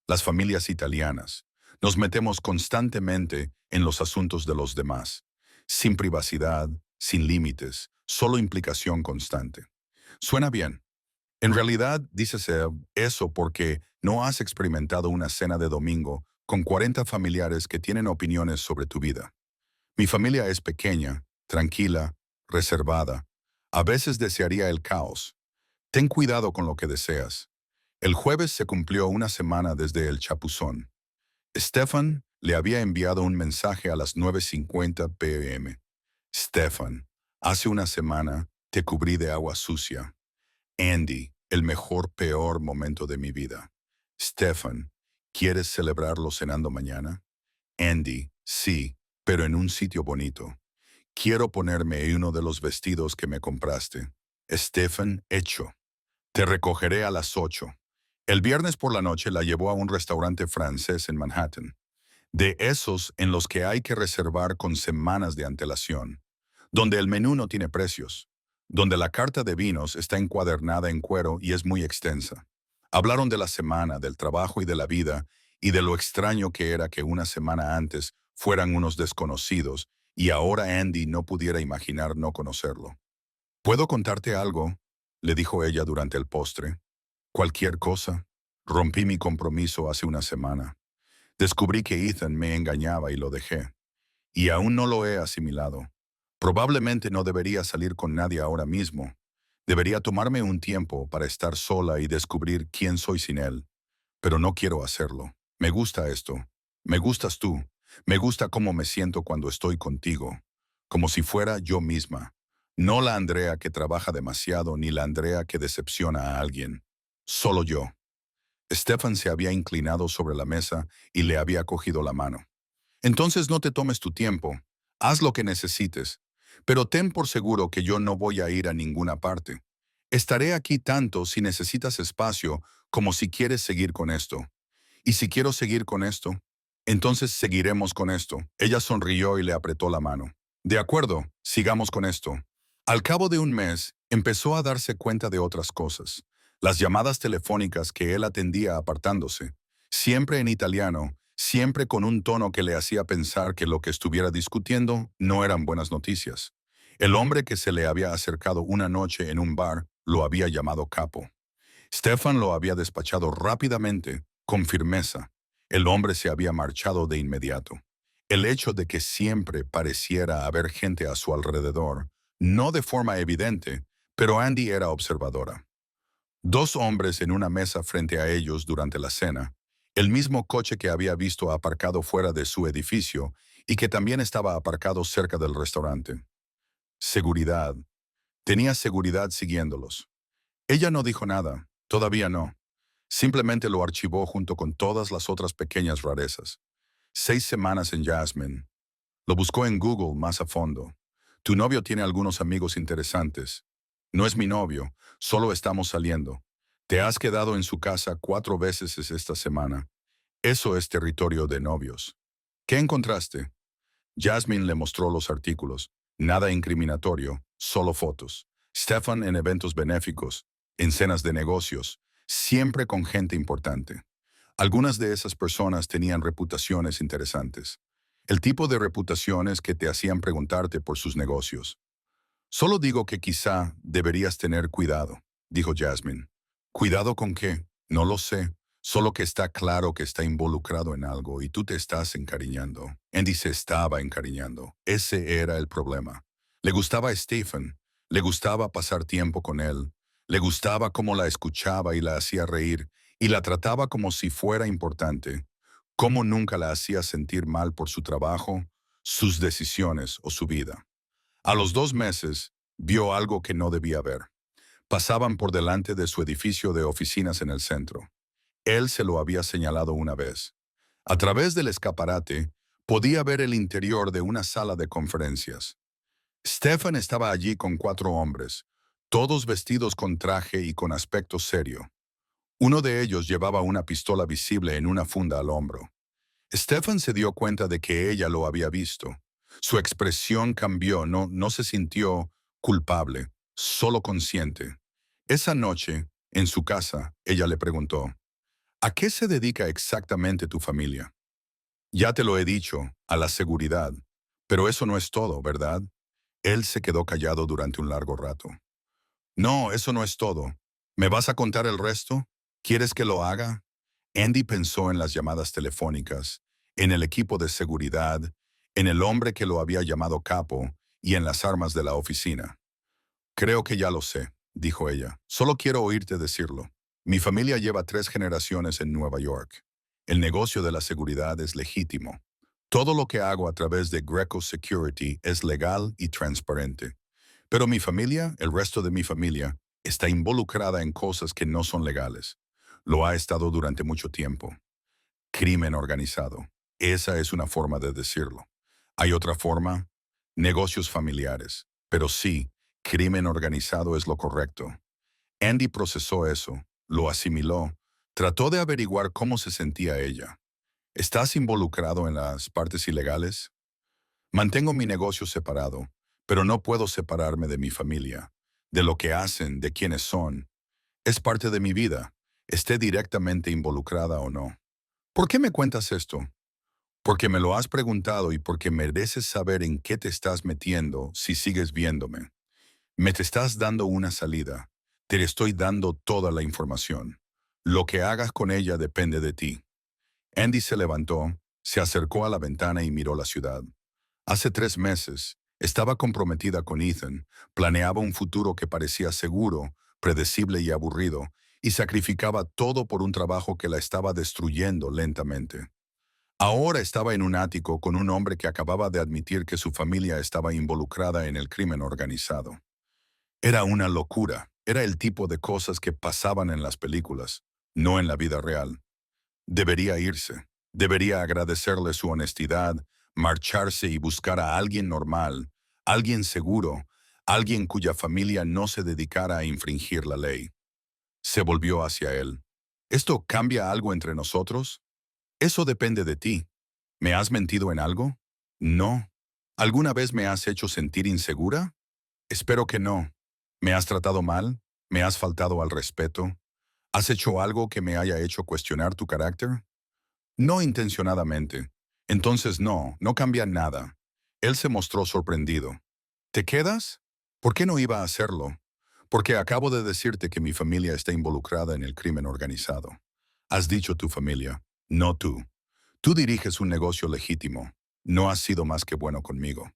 Las familias italianas. Nos metemos constantemente en los asuntos de los demás. Sin privacidad, sin límites, solo implicación constante». Suena bien. En realidad dices eso porque No has experimentado una cena de domingo con 40 familiares que tienen opiniones sobre tu vida. Mi familia es pequeña, tranquila, reservada. A veces desearía el caos. Ten cuidado con lo que deseas. El jueves se cumplió una semana desde el chapuzón. Stefan le había enviado un mensaje a las 9:50 p.m. Stefan, hace una semana te cubrí de agua sucia. Andy, el mejor peor momento de mi vida. Stefan, ¿quieres celebrarlo cenando mañana? Andy, sí, pero en un sitio bonito. Quiero ponerme uno de los vestidos que me compraste. Stefan, hecho. Te recogeré a las 8. El viernes por la noche la llevó a un restaurante francés en Manhattan. De esos en los que hay que reservar con semanas de antelación. Donde el menú no tiene precios. Donde la carta de vinos está encuadernada en cuero y es muy extensa. Hablaron de la semana, del trabajo y de la vida, y de lo extraño que era que una semana antes fueran unos desconocidos y ahora Andy no pudiera imaginar no conocerlo. ¿Puedo contarte algo?, le dijo ella durante el postre. Cualquier cosa. Rompí mi compromiso hace una semana. Descubrí que Ethan me engañaba y lo dejé. Y aún no lo he asimilado. Probablemente no debería salir con nadie ahora mismo. Debería tomarme un tiempo para estar sola y descubrir quién soy sin él. Pero no quiero hacerlo. Me gusta esto. Me gustas tú. Me gusta cómo me siento cuando estoy contigo. Como si fuera yo misma. No la Andrea que trabaja demasiado ni la Andrea que decepciona a alguien. Solo yo. Stefan se había inclinado sobre la mesa y le había cogido la mano. Entonces no te tomes tu tiempo. Haz lo que necesites. Pero ten por seguro que yo no voy a ir a ninguna parte. Estaré aquí tanto si necesitas espacio como si quieres seguir con esto. Y si quiero seguir con esto, entonces seguiremos con esto. Ella sonrió y le apretó la mano. De acuerdo, sigamos con esto. Al cabo de un mes, empezó a darse cuenta de otras cosas. Las llamadas telefónicas que él atendía apartándose, siempre en italiano, siempre con un tono que le hacía pensar que lo que estuviera discutiendo no eran buenas noticias. El hombre que se le había acercado una noche en un bar lo había llamado capo. Stefan lo había despachado rápidamente, con firmeza. El hombre se había marchado de inmediato. El hecho de que siempre pareciera haber gente a su alrededor, no de forma evidente, pero Andy era observadora. Dos hombres en una mesa frente a ellos durante la cena, el mismo coche que había visto aparcado fuera de su edificio y que también estaba aparcado cerca del restaurante. Seguridad. Tenía seguridad siguiéndolos. Ella no dijo nada, todavía no. Simplemente lo archivó junto con todas las otras pequeñas rarezas. 6 semanas en Jasmine. Lo buscó en Google más a fondo. Tu novio tiene algunos amigos interesantes. No es mi novio, solo estamos saliendo. Te has quedado en su casa 4 veces esta semana. Eso es territorio de novios. ¿Qué encontraste? Jasmine le mostró los artículos. Nada incriminatorio, solo fotos. Stefan en eventos benéficos, en cenas de negocios, siempre con gente importante. Algunas de esas personas tenían reputaciones interesantes. El tipo de reputaciones que te hacían preguntarte por sus negocios. Solo digo que quizá deberías tener cuidado, dijo Jasmine. ¿Cuidado con qué? No lo sé. Solo que está claro que está involucrado en algo y tú te estás encariñando. Andy se estaba encariñando. Ese era el problema. Le gustaba a Stephen. Le gustaba pasar tiempo con él. Le gustaba cómo la escuchaba y la hacía reír y la trataba como si fuera importante. Cómo nunca la hacía sentir mal por su trabajo, sus decisiones o su vida. A los 2 meses, vio algo que no debía ver. Pasaban por delante de su edificio de oficinas en el centro. Él se lo había señalado una vez. A través del escaparate, podía ver el interior de una sala de conferencias. Stefan estaba allí con 4 hombres, todos vestidos con traje y con aspecto serio. Uno de ellos llevaba una pistola visible en una funda al hombro. Stefan se dio cuenta de que ella lo había visto. Su expresión cambió, no se sintió culpable, solo consciente. Esa noche, en su casa, ella le preguntó, ¿a qué se dedica exactamente tu familia? Ya te lo he dicho, a la seguridad. Pero eso no es todo, ¿verdad? Él se quedó callado durante un largo rato. No, eso no es todo. ¿Me vas a contar el resto? ¿Quieres que lo haga? Andy pensó en las llamadas telefónicas, en el equipo de seguridad, en el hombre que lo había llamado capo y en las armas de la oficina. Creo que ya lo sé, dijo ella. Solo quiero oírte decirlo. Mi familia lleva 3 generaciones en Nueva York. El negocio de la seguridad es legítimo. Todo lo que hago a través de Greco Security es legal y transparente. Pero mi familia, el resto de mi familia, está involucrada en cosas que no son legales. Lo ha estado durante mucho tiempo. Crimen organizado. Esa es una forma de decirlo. Hay otra forma, negocios familiares. Pero sí, crimen organizado es lo correcto. Andy procesó eso, lo asimiló, trató de averiguar cómo se sentía ella. ¿Estás involucrado en las partes ilegales? Mantengo mi negocio separado, pero no puedo separarme de mi familia, de lo que hacen, de quiénes son. Es parte de mi vida, esté directamente involucrada o no. ¿Por qué me cuentas esto? Porque me lo has preguntado y porque mereces saber en qué te estás metiendo si sigues viéndome. Me te estás dando una salida. Te estoy dando toda la información. Lo que hagas con ella depende de ti. Andy se levantó, se acercó a la ventana y miró la ciudad. Hace 3 meses, estaba comprometida con Ethan, planeaba un futuro que parecía seguro, predecible y aburrido, y sacrificaba todo por un trabajo que la estaba destruyendo lentamente. Ahora estaba en un ático con un hombre que acababa de admitir que su familia estaba involucrada en el crimen organizado. Era una locura, era el tipo de cosas que pasaban en las películas, no en la vida real. Debería irse, debería agradecerle su honestidad, marcharse y buscar a alguien normal, alguien seguro, alguien cuya familia no se dedicara a infringir la ley. Se volvió hacia él. ¿Esto cambia algo entre nosotros? Eso depende de ti. ¿Me has mentido en algo? No. ¿Alguna vez me has hecho sentir insegura? Espero que no. ¿Me has tratado mal? ¿Me has faltado al respeto? ¿Has hecho algo que me haya hecho cuestionar tu carácter? No intencionadamente. Entonces no cambia nada. Él se mostró sorprendido. ¿Te quedas? ¿Por qué no iba a hacerlo? Porque acabo de decirte que mi familia está involucrada en el crimen organizado. Has dicho tu familia, no tú. Tú diriges un negocio legítimo. No has sido más que bueno conmigo.